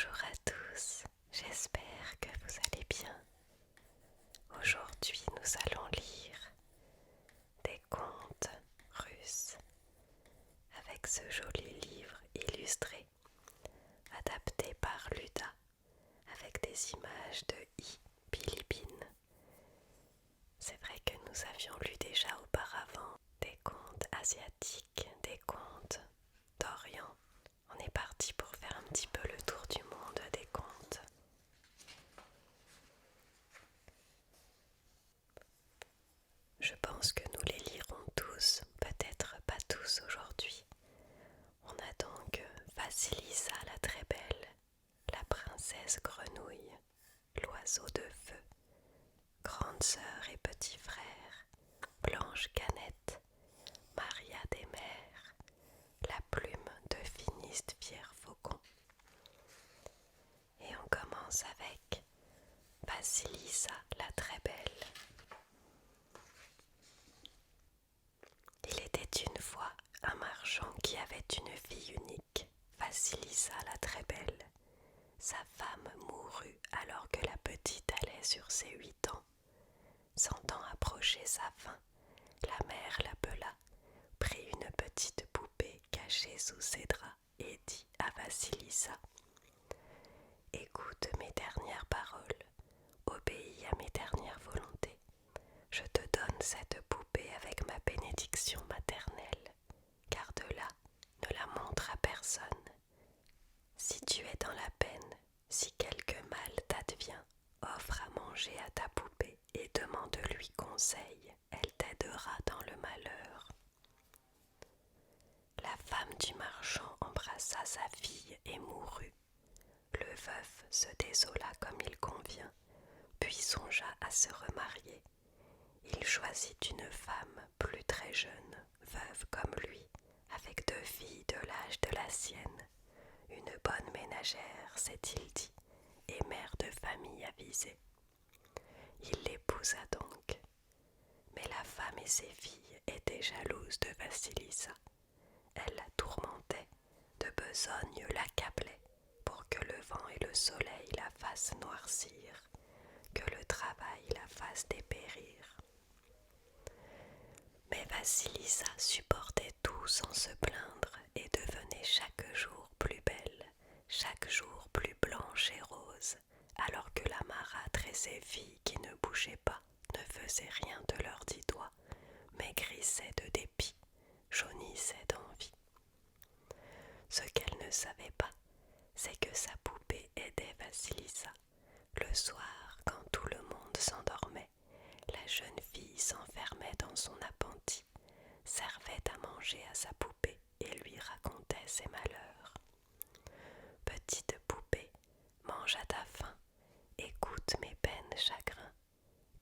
Bonjour à tous, j'espère que vous allez bien. Aujourd'hui, nous allons lire des contes russes avec ce joli livre illustré adapté par Luda avec des images de Bilibine. C'est vrai que nous avions lu déjà auparavant des contes asiatiques, des contes d'Orient. On est parti pour faire un petit peu le tour du monde des contes. Je pense que nous les lirons tous, peut-être pas tous aujourd'hui. On a donc Vassilissa la très belle, la princesse grenouille, l'oiseau de feu, grande sœur et petit frère, Blanche Canette, Maria des mers, la plume de Finiste fier faucon. Et on commence avec Vassilissa la très belle. Il était une fois un marchand qui avait une fille unique, Vassilissa la très belle. Sa femme mourut alors que la petite allait sur ses 8 ans. Sentant approcher sa fin, la mère l'appela, prit une petite poupée cachée sous ses draps et dit à Vassilissa: « Écoute mes dernières paroles, obéis à mes dernières volontés. Je te donne cette poupée avec ma bénédiction maternelle. Garde-la, ne la montre à personne. Si tu es dans la peine, si quelque mal t'advient, offre à manger à ta poupée et demande-lui conseil, elle t'aidera dans le malheur. » La femme du marchand embrassa sa fille et mourut. Le veuf se désola comme il convient, puis songea à se remarier. Il choisit une femme plus très jeune, veuve comme lui, avec 2 filles de l'âge de la sienne. Une bonne ménagère, s'est-il dit, et mère de famille avisée. Il l'épousa donc. Mais la femme et ses filles étaient jalouses de Vassilissa. Elle la tourmentait, de besogne l'accablaient, pour que le vent et le soleil la fassent noircir, que le travail la fasse dépérir. Mais Vassilissa supportait tout sans se plaindre et devenait chaque jour plus belle, chaque jour plus blanche et rose, alors que la marâtre et ses filles qui ne bougeaient pas, ne faisaient rien de leurs 10 doigts, maigrissaient de dépit, jaunissaient d'envie. Ce qu'elle ne savait pas, c'est que sa poupée aidait Vassilissa. Le soir, quand tout le monde s'endormait, la jeune fille s'enfermait dans son appentis, servait à manger à sa poupée et lui racontait ses malheurs. « Petite poupée, mange à ta faim, écoute mes peines chagrins.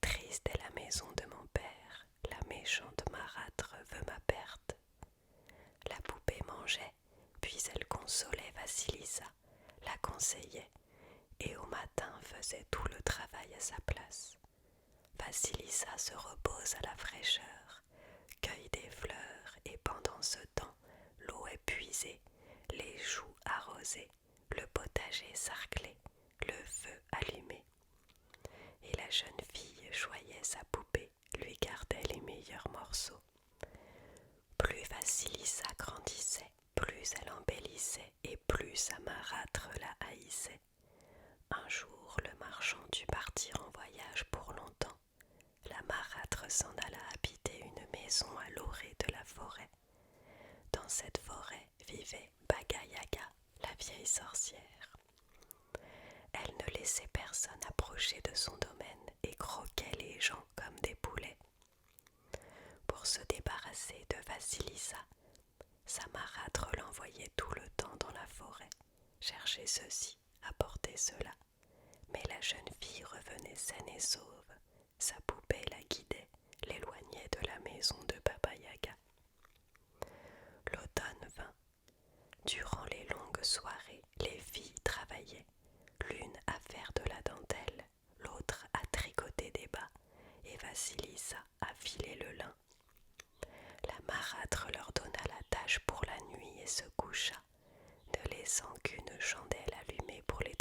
Triste est la maison de mon père, la méchante marâtre veut ma perte. » La poupée mangeait, puis elle consolait Vassilissa, la conseillait, et au matin faisait tout le travail à sa place. Vassilissa se repose à la fraîcheur, cueille des fleurs et pendant ce temps, l'eau est puisée, les choux arrosés, le potager sarclé, le feu allumé. Et la jeune fille choyait sa poupée, lui gardait les meilleurs morceaux. Plus Vassilissa grandissait, plus elle embellissait et plus sa marâtre la haïssait. Un jour, le marchand dut partir en voyage pour longtemps. La marâtre s'en alla habiter une maison à l'orée de la forêt. Dans cette forêt vivait Baba Yaga, la vieille sorcière. Elle ne laissait personne approcher de son domaine et croquait les gens comme des poulets. Pour se débarrasser de Vassilissa, sa marâtre l'envoyait tout le temps dans la forêt, chercher ceci, apporter cela. Mais la jeune fille revenait saine et sauve. Sa poupée la guidait, l'éloignait de la maison de Baba Yaga. L'automne vint. Durant les longues soirées, les filles travaillaient, l'une à faire de la dentelle, l'autre à tricoter des bas, et Vassilissa à filer le lin. La marâtre leur donna la tâche pour la nuit et se coucha, ne laissant qu'une chandelle allumée pour les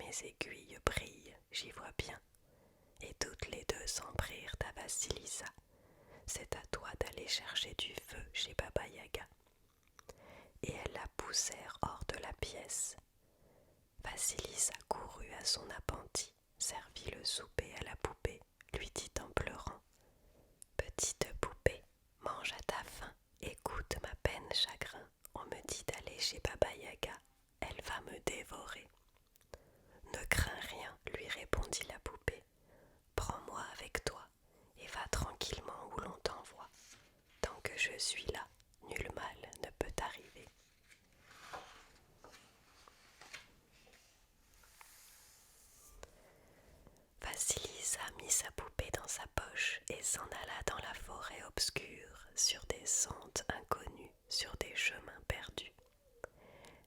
mes aiguilles brillent, j'y vois bien. Et toutes les deux s'en prirent à Vassilissa. C'est à toi d'aller chercher du feu chez Baba Yaga. Et elles la poussèrent hors de la pièce. Vassilissa courut à son appentis, servit le souper à la poupée, lui dit en pleurant: Petite poupée, mange à ta faim, écoute ma peine chagrin. On me dit d'aller chez Baba Yaga, elle va me dévorer. Ne crains rien, lui répondit la poupée. Prends-moi avec toi et va tranquillement où l'on t'envoie. Tant que je suis là, nul mal ne peut t'arriver. Vassilissa mit sa poupée dans sa poche et s'en alla dans la forêt obscure, sur des sentes inconnues, sur des chemins perdus.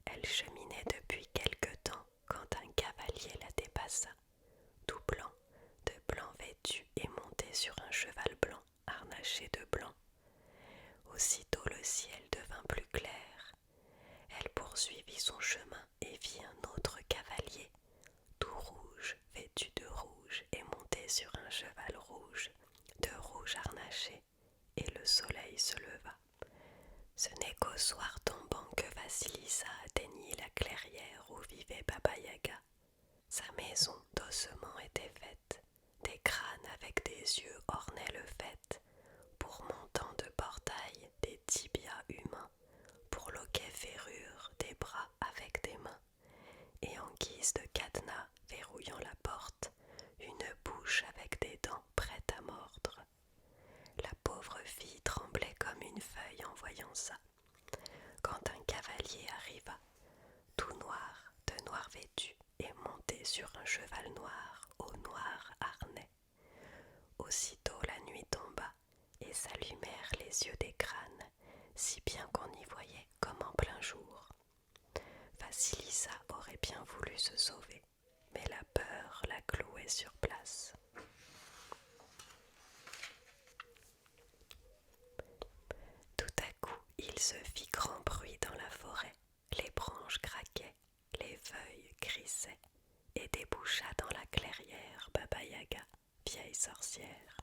Elle cheminait depuis quelque temps quand un cavalier la dépassa, tout blanc, de blanc vêtu et monté sur un cheval blanc, harnaché de blanc. Aussitôt le ciel devint plus clair. Elle poursuivit son chemin et vit un autre cavalier, tout rouge, vêtu de rouge et monté sur un cheval rouge, de rouge harnaché, et le soleil se leva. Ce n'est qu'au soir tombant que Vassilissa atteignit la clairière où vivait Baba Yaga. Sa maison d'ossements était faite, des crânes avec des yeux ornaient le faîte, pour montant de portail des tibias humains, pour loquet ferrure des bras avec des mains, et en guise de cadenas verrouillant la porte, une bouche avec des dents prêtes à mordre. La pauvre fille tremblait comme une feuille en voyant ça, quand un cavalier arriva, tout noir, de noir vêtu, et monté sur un cheval noir, au noir harnais. Aussitôt la nuit tomba, et s'allumèrent les yeux des crânes, si bien qu'on y voyait comme en plein jour. Vassilissa aurait bien voulu se sauver, mais la peur la clouait sur place. Tout à coup, il se fit grand bruit dans la forêt. Les branches craquaient, les feuilles crissaient, et déboucha dans la clairière Baba Yaga, vieille sorcière.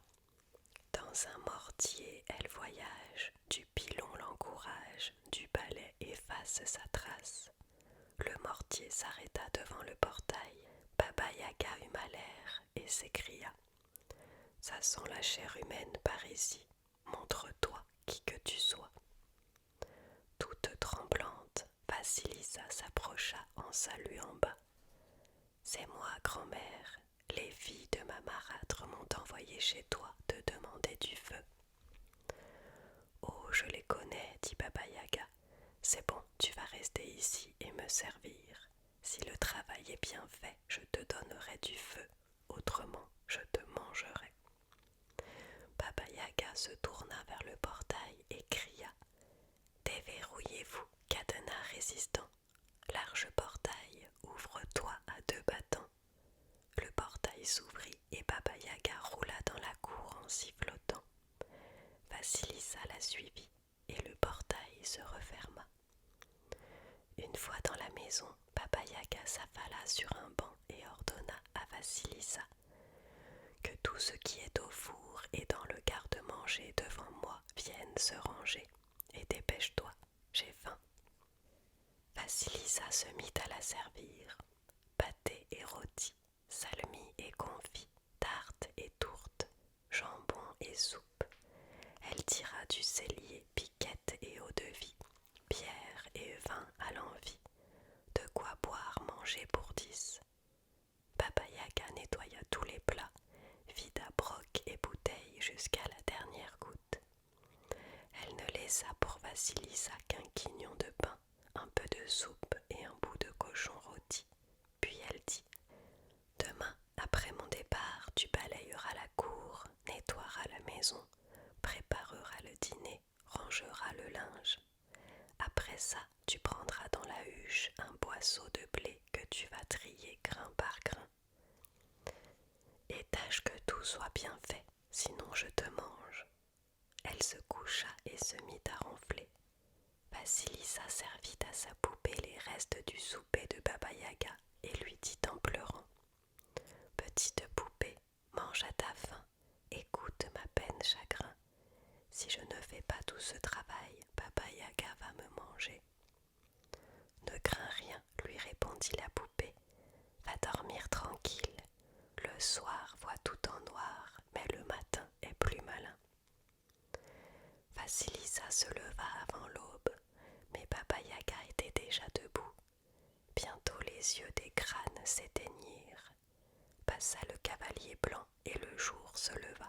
Dans un mortier, elle voyage, du pilon l'encourage, du balai efface sa trace. Le mortier s'arrêta devant le portail. Baba Yaga eut l'air et s'écria: Ça sent la chair humaine par ici, montre-toi qui que tu sois. Toute tremblante, Vassilissa s'approcha en saluant bas. C'est moi, grand-mère, les filles de ma marâtre m'ont envoyé chez toi te demander du feu. Oh, je les connais, dit Baba Yaga. C'est bon, tu vas rester ici et me servir. Si le travail est bien fait, je te donnerai du feu, autrement je te mangerai. Baba Yaga se tourna vers le portail et cria: Déverrouillez-vous, cadenas résistant. Large portail, ouvre-toi à deux battants. Le portail s'ouvrit et Baba Yaga roula dans la cour en sifflotant. Vassilissa la suivit et le portail se referma. Une fois dans la maison, Baba Yaga s'affala sur un banc et ordonna à Vassilissa: Que tout ce qui est au four et dans le garde-manger devant moi vienne se ranger, et dépêche-toi, j'ai faim. Vassilissa se mit à la servir. Pâté et rôti, salmis et confit, tarte et tourte, jambon et soupe. Elle tira du cellier piquette et eau-de-vie, bière et vin à l'envi, de quoi boire manger pour 10. Baba Yaga nettoya tous les plats, vida broc et bouteilles jusqu'à la dernière goutte. Elle ne laissa pour Vassilissa qu'un quignon de pain, un peu de soupe et un bout de cochon rôti. Puis elle dit: Demain, après mon départ, tu balayeras la cour, nettoieras la maison, prépareras le dîner, rangeras le linge. Après ça, tu prendras dans la huche un boisseau de blé que tu vas trier grain par grain. Et tâche que tout soit bien fait, sinon je te mange. Elle se coucha et se mit à ronfler. Vassilissa servit à sa poupée les restes du souper de Baba Yaga et lui dit en pleurant: tout ce travail, Baba Yaga va me manger. Ne crains rien, lui répondit la poupée. Va dormir tranquille. Le soir voit tout en noir, mais le matin est plus malin. Vasilissa se leva avant l'aube, mais Baba Yaga était déjà debout. Bientôt les yeux des crânes s'éteignirent. Passa le cavalier blanc et le jour se leva.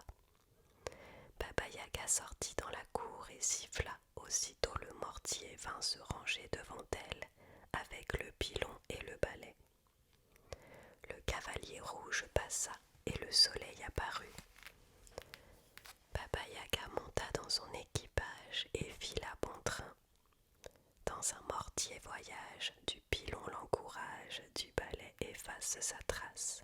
Baba Yaga sortit dans la cour et siffla. Aussitôt le mortier vint se ranger devant elle avec le pilon et le balai. Le cavalier rouge passa et le soleil apparut. Baba Yaga monta dans son équipage et fila bon train. Dans un mortier voyage, du pilon l'encourage, du balai efface sa trace.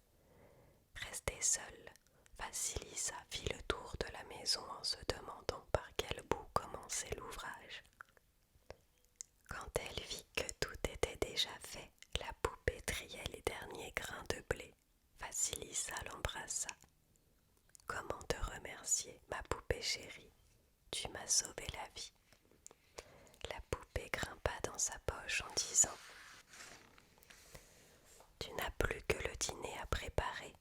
Restée seule, Vasilissa fit le tour de la maison en se demandant par quel bout commençait l'ouvrage. Quand elle vit que tout était déjà fait, la poupée triait les derniers grains de blé. Vasilissa l'embrassa. « Comment te remercier, ma poupée chérie? Tu m'as sauvé la vie. » La poupée grimpa dans sa poche en disant « Tu n'as plus que le dîner à préparer,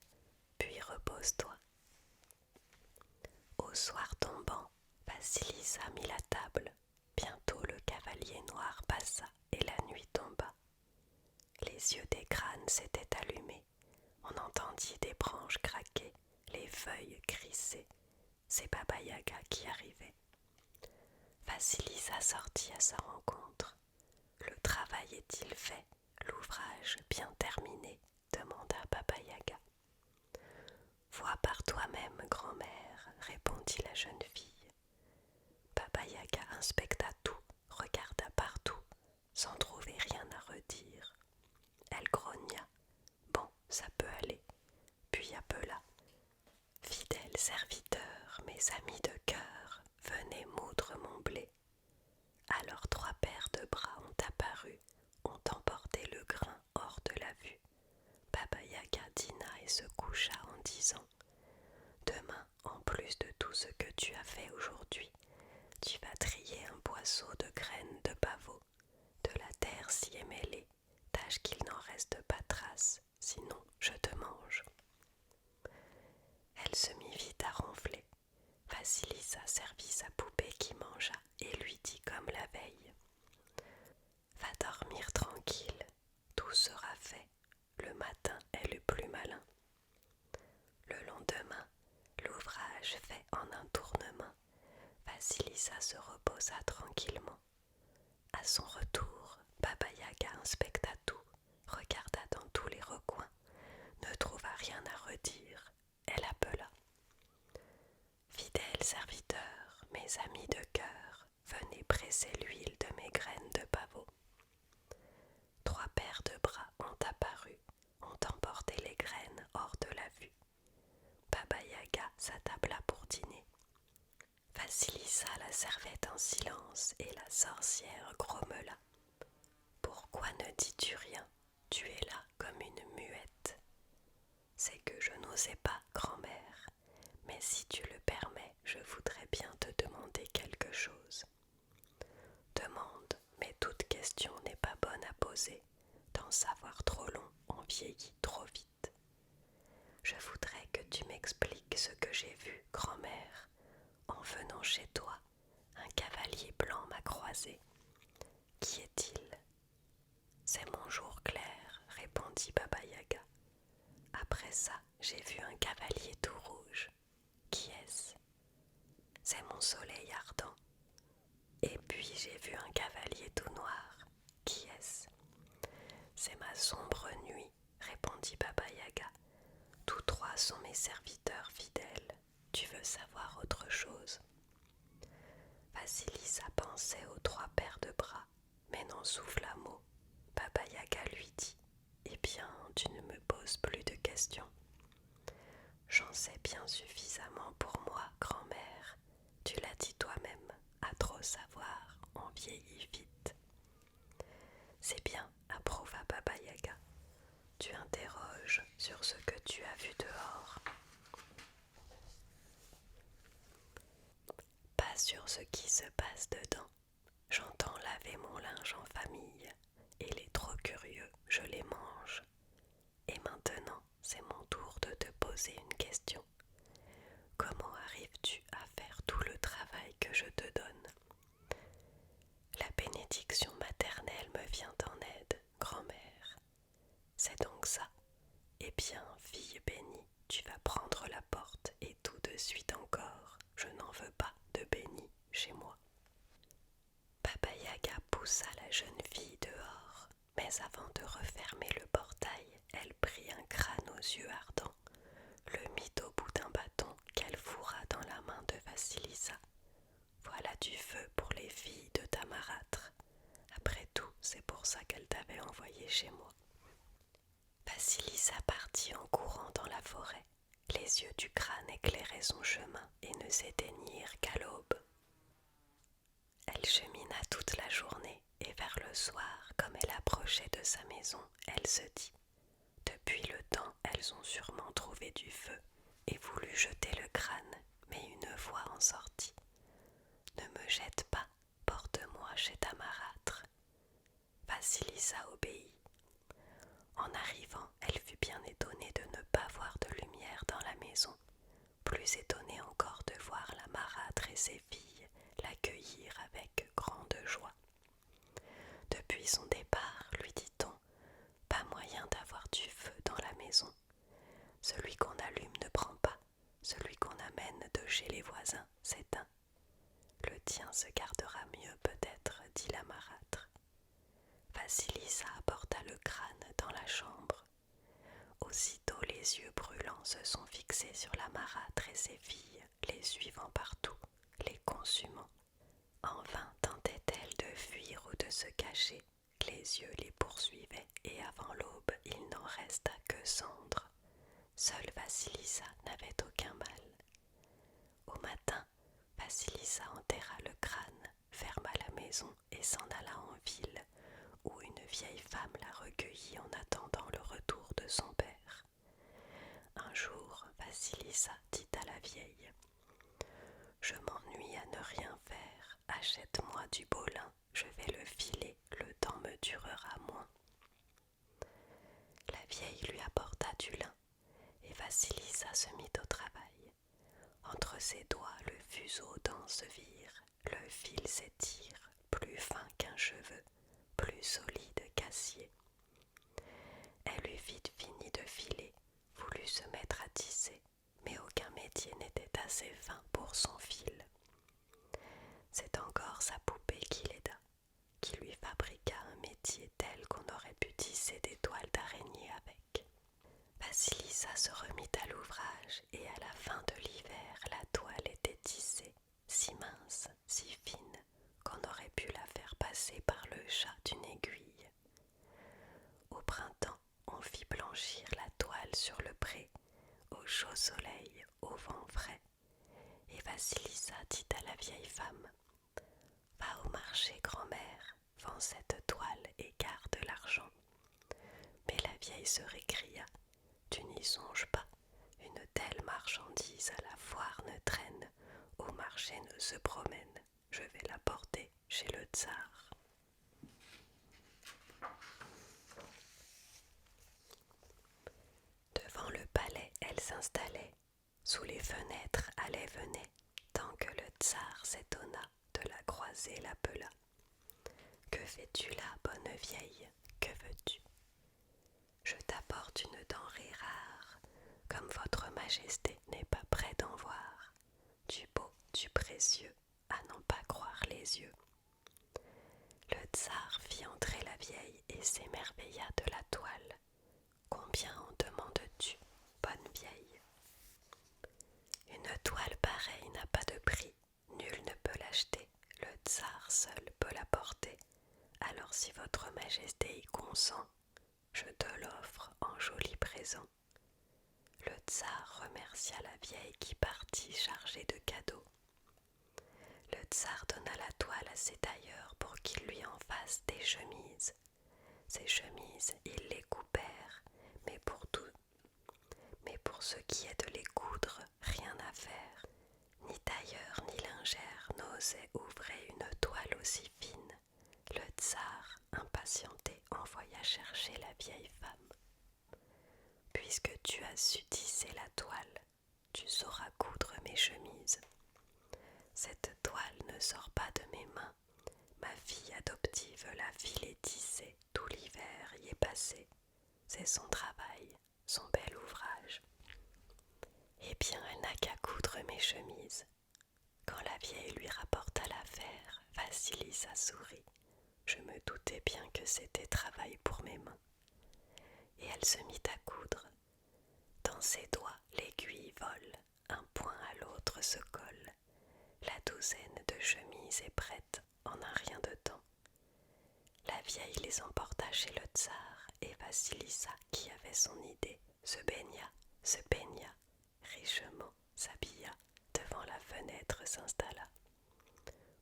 puis repose-toi. » Au soir tombant, Vasilissa mit la table. Bientôt le cavalier noir passa et la nuit tomba. Les yeux des crânes s'étaient allumés. On entendit des branches craquer, les feuilles crisser. C'est Baba Yaga qui arrivait. Vasilissa sortit à sa rencontre. « Le travail est-il fait? L'ouvrage bien terminé ?» demanda Baba Yaga. « Vois par toi-même, grand-mère, » répondit la jeune fille. Baba Yaga inspecta tout, regarda partout, sans trouver rien à redire. Elle grogna. « Bon, ça peut aller. » Puis appela. « Fidèles serviteurs, mes amis de cœur, venez moudre mon blé. » Alors 3 paires de bras ont apparu, ont emporté le grain hors de la vue. Baba Yaga dîna et se coucha en disant « Demain, en plus de tout ce que tu as fait aujourd'hui, tu vas trier un boisseau de graines de pavot. De la terre s'y est mêlée, tâche qu'il n'en reste pas trace, sinon je te mange. » Elle se mit vite à ronfler. Vasilissa servit sa poupée qui mangea et lui dit comme la veille « Va dormir tranquille, tout sera fait, le matin est le plus malin. » Le lendemain, l'ouvrage fait en un tournement, Vasilissa se reposa tranquillement. À son retour, Baba Yaga inspecta tout, regarda dans tous les recoins, ne trouva rien à redire. Elle appela. « Fidèles serviteurs, mes amis de cœur, venez presser l'huile de mes graines de pavot. » 3 paires de bras ont apparu, ont emporté les graines hors de la vue. Baba Yaga s'attabla pour dîner. Vasilissa la servait en silence et la sorcière grommela. « Pourquoi ne dis-tu rien? Tu es là comme une muette. » « C'est que je n'osais pas, grand-mère, mais si tu le permets, je voudrais bien te demander quelque chose. » « Demande, mais toute question n'est pas bonne à poser. D'en savoir trop long, on vieillit trop vite. » « Je voudrais que tu m'expliques ce que j'ai vu, grand-mère. En venant chez toi, un cavalier blanc m'a croisé. Qui est-il? » « C'est mon jour clair, » répondit Baba Yaga. « Après ça, j'ai vu un cavalier tout rouge. Qui est-ce? C'est mon soleil ardent. Et puis j'ai vu un cavalier tout noir. Qui est-ce? C'est ma sombre nuit, » répondit Baba Yaga. « Tous 3 sont mes serviteurs fidèles. Tu veux savoir autre chose? » Vasilissa pensait aux 3 paires de bras, mais n'en souffla mot. Baba Yaga lui dit « Eh bien, tu ne me poses plus de questions. » « J'en sais bien suffisamment pour moi, grand-mère. Tu l'as dit toi-même, à trop savoir, on vieillit vite. » « C'est bien, » approuva Baba Yaga. « Tu interroges sur ce que tu as vu dehors, pas sur ce qui se passe dedans. J'entends laver mon linge en famille, et les trop curieux, je les mange. Et maintenant, c'est mon tour de te poser une question. Comment arrives-tu à faire tout le travail que je te donne? La bénédiction maternelle me vient en aide, grand-mère. C'est donc ça. Eh bien, fille bénie, tu vas prendre la porte et tout de suite encore, je n'en veux pas de béni chez moi. Baba Yaga poussa la jeune fille dehors, mais avant de refermer le portail, elle prit un crâne aux yeux ardents, le mit au bout d'un bâton qu'elle fourra dans la main de Vassilissa. Voilà du feu pour les filles de ta marâtre. Après tout, c'est pour ça qu'elle t'avait envoyé chez moi. Vassilissa partit en courant dans la forêt. Les yeux du crâne éclairaient son chemin et ne s'éteignirent qu'à l'aube. Elle chemina toute la journée et vers le soir, comme elle approchait de sa maison, elle se dit « Depuis le temps, elles ont sûrement trouvé du feu et voulu jeter le crâne, mais une voix en sortit. Ne me jette pas, porte-moi chez ta marâtre. » Vassilissa obéit. En arrivant, elle fut bien étonnée de ne pas voir de lumière dans la maison, plus étonnée encore de voir la marâtre et ses filles l'accueillir avec grande joie. Depuis son départ, lui dit-on, pas moyen d'avoir du feu dans la maison. Celui qu'on allume ne prend pas, celui qu'on amène de chez les voisins s'éteint. Le tien se gardera mieux peut-être, dit la marâtre. Vassilissa apporta le crâne dans la chambre. Aussitôt les yeux brûlants se sont fixés sur la marâtre et ses filles, les suivant partout, les consumant. En vain tentait-elle de fuir ou de se cacher, les yeux les poursuivaient et avant l'aube il n'en resta que cendre. Seule Vassilissa n'avait aucun mal. Au matin, Vassilissa enterra le crâne, ferma la maison et s'en alla en ville, où une vieille femme la recueillit en attendant le retour de son père. Un jour, Vassilissa dit à la vieille « Je m'ennuie à ne rien faire, achète-moi du beau lin, je vais le filer, le temps me durera moins. » La vieille lui apporta du lin, et Vassilissa se mit au travail. Entre ses doigts, le fuseau danse vire, le fil s'étire, plus fin qu'un cheveu, plus solide qu'acier. Elle eut vite fini de filer, voulut se mettre à tisser, mais aucun métier n'était assez fin pour son fil. C'est encore sa poupée qui l'aida, qui lui fabriqua un métier tel qu'on aurait pu tisser des toiles d'araignée avec. Vassilissa se remit à l'ouvrage et à la fin de l'hiver, la toile était tissée, si mince, si fine, qu'on aurait pu la faire passer par le chat d'une aiguille. Au printemps, on fit blanchir la toile sur le pré, au chaud soleil, au vent frais. Et Vassilissa dit à la vieille femme « Va au marché, grand-mère, vends cette toile et garde l'argent. » Mais la vieille se récria « Tu n'y songes pas, une telle marchandise à la foire ne traîne, au marché ne se promène, je vais la porter chez le tsar. » Devant le palais, elle s'installait. Sous les fenêtres allait-venait, tant que le tsar s'étonna, de la croiser l'appela. « Que fais-tu là, bonne vieille? Que veux-tu? » « Je t'apporte une denrée rare, comme votre majesté n'est pas près d'en voir. Du beau, du précieux, à n'en pas croire les yeux. » Le tsar fit entrer la vieille et s'émerveilla de la toile. « Combien en demandes-tu, bonne vieille? » « Une toile pareille n'a pas de prix, nul ne peut l'acheter, le tsar seul peut la porter. Alors si votre majesté y consent, je te l'offre en joli présent. » Le tsar remercia la vieille qui partit chargée de cadeaux. Le tsar donna la toile à ses tailleurs pour qu'ils lui en fassent des chemises. Ces chemises, ils les coupèrent, mais pour ce qui est de les coudre, rien à faire. Ni tailleur ni lingère n'osait ouvrir une toile aussi fine, le tsar, impatienté, envoya chercher la vieille femme. Puisque tu as su tisser la toile, tu sauras coudre mes chemises. Cette toile ne sort pas de mes mains. Ma fille adoptive l'a filée tissée, tout l'hiver y est passé. C'est son travail, son bel ouvrage. Eh bien, elle n'a qu'à coudre mes chemises. Quand la vieille lui rapporta l'affaire, Vassilissa sourit. Je me doutais bien que c'était travail pour mes mains. Et elle se mit à coudre. Dans ses doigts, l'aiguille vole, un point à l'autre se colle. La douzaine de chemises est prête en un rien de temps. La vieille les emporta chez le tsar et Vassilissa, qui avait son idée, se peigna, richement s'habilla, devant la fenêtre s'installa.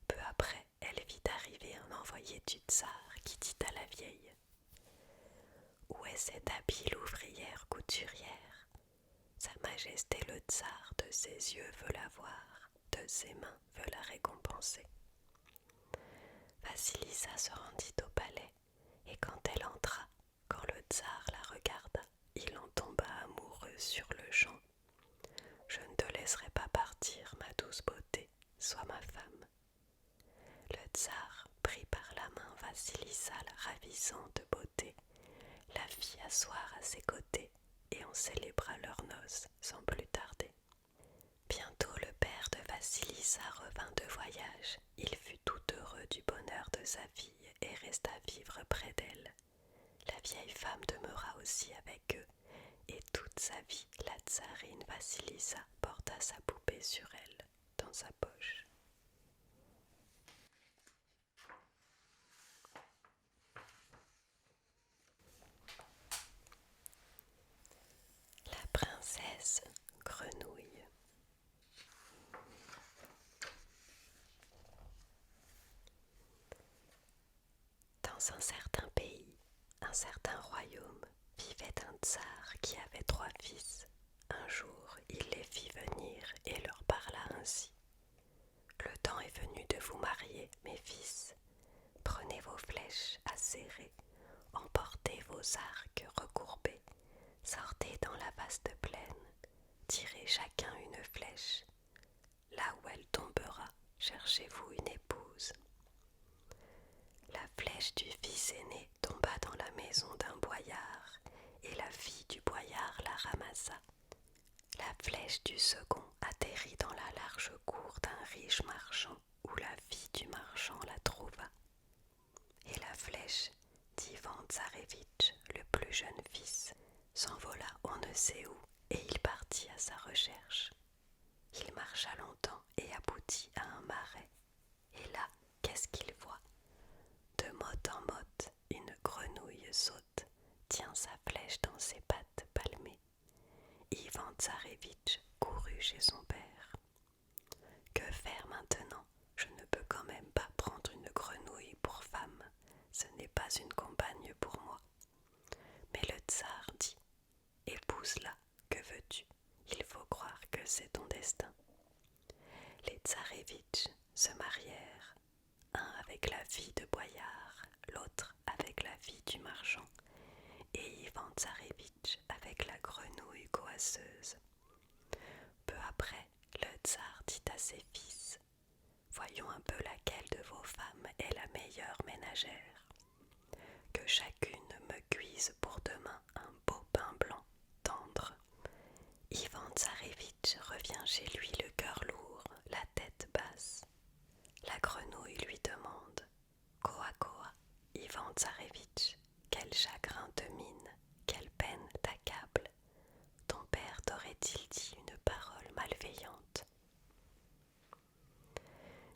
Peu après, elle vit arriver un envoyé du tsar qui dit à la vieille: Où est cette habile ouvrière couturière? Sa majesté le tsar de ses yeux veut la voir, de ses mains veut la récompenser. Vassilissa se rendit au palais, et quand elle entra, quand le tsar la regarda, il en tomba amoureux sur le champ. Je ne te laisserai pas partir, ma douce beauté, sois ma femme. Le tsar prit par la main Vassilissa, la ravissante beauté, la fit asseoir à ses côtés, et on célébra leurs noces sans plus tarder. Bientôt le père de Vassilissa revint de voyage. Il fut tout heureux du bonheur de sa fille et resta vivre près d'elle. La vieille femme demeura aussi avec eux, et toute sa vie, la tsarine Vassilissa porta sa poupée sur elle, dans sa poche. La princesse Grenouille. Dans un certain pays, un certain royaume, vivait un tsar qui avait 3 fils. Un jour, il les fit venir et leur parla ainsi. Le temps est venu de vous marier, mes fils. Prenez vos flèches acérées, emportez vos arcs recourbés, sortez dans la vaste plaine, tirez chacun une flèche. Là où elle tombera, cherchez-vous une épouse. La flèche du fils aîné tomba dans la maison d'un boyard, et la fille du boyard la ramassa. La flèche du second atterrit dans la large cour d'un riche marchand, où la fille du marchand la trouva. Et la flèche d'Ivan Tsarevitch, le plus jeune fils, s'envola on ne sait où, et il partit à sa recherche. Il marcha longtemps et aboutit à un marais. Et là, qu'est-ce qu'il voit? De motte en motte, une grenouille saute, tient sa flèche dans ses pattes palmées. Ivan Tsarevitch courut chez son père. Que faire maintenant? Je ne peux quand même pas prendre une grenouille pour femme. Ce n'est pas une compagne pour moi. Mais le tsar dit: Épouse-la, que veux-tu? Il faut croire que c'est ton destin. Les Tsarevitch se marièrent, un avec la fille de boyard, l'autre avec la fille du marchand, et Ivan Tsarevitch avec la grenouille coasseuse. Peu après, le tsar dit à ses fils: Voyons un peu laquelle de vos femmes est la meilleure ménagère. Que chacune me cuise pour demain un beau pain blanc tendre. Ivan Tsarevitch revient chez lui le cœur lourd, la tête basse. La grenouille lui demande: Koa Koa, Ivan Tsarevitch, quel chagrin te mine, quelle peine t'accable. Ton père t'aurait-il dit une parole malveillante?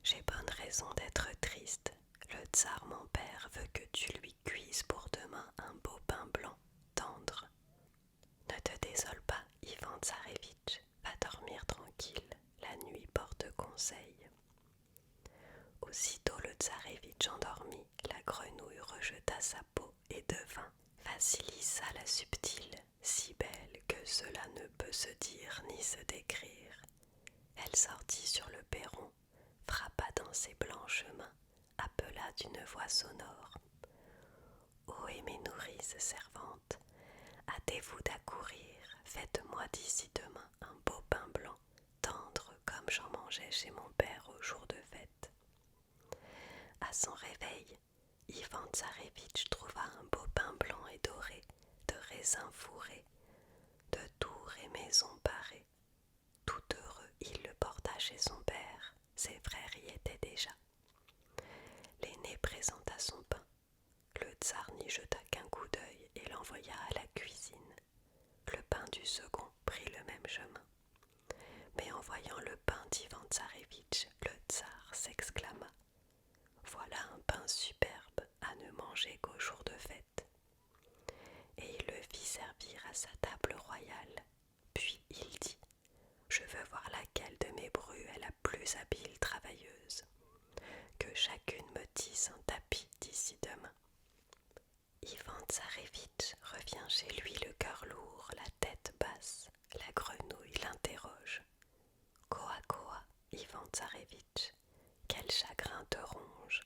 J'ai bonne raison d'être triste. Le tsar mon père veut que tu lui cuises pour demain un beau pain blanc, tendre. Ne te désole pas, Ivan Tsarevitch, va dormir tranquille, la nuit porte conseil. Aussitôt le tsarevitch endormi, la grenouille rejeta sa peau et devint Vassilissa la subtile, si belle que cela ne peut se dire ni se décrire. Elle sortit sur le perron, frappa dans ses blanches mains, appela d'une voix sonore. Ô mes nourrices servantes, hâtez-vous d'accourir, faites-moi d'ici demain un beau pain blanc, tendre comme j'en mangeais chez mon père au jour de fête. À son réveil, Ivan Tsarevitch trouva un beau pain blanc et doré, de raisins fourrés, de tours et maisons parées. Tout heureux, il le porta chez son père, ses frères y étaient déjà. L'aîné présenta son pain. Le tsar n'y jeta qu'un coup d'œil et l'envoya à la cuisine. Le pain du second prit le même chemin. Mais en voyant le pain d'Ivan Tsarevitch, le tsar s'exclama. Voilà un pain superbe à ne manger qu'au jour de fête. Et il le fit servir à sa table royale. Puis il dit, je veux voir laquelle de mes brues est la plus habile travailleuse. Que chacune me tisse un tapis d'ici demain. Ivan Tsarevitch revient chez lui le cœur lourd, la tête basse. La grenouille l'interroge. Koa koa, Ivan Tsarevitch, quel chagrin te ronge.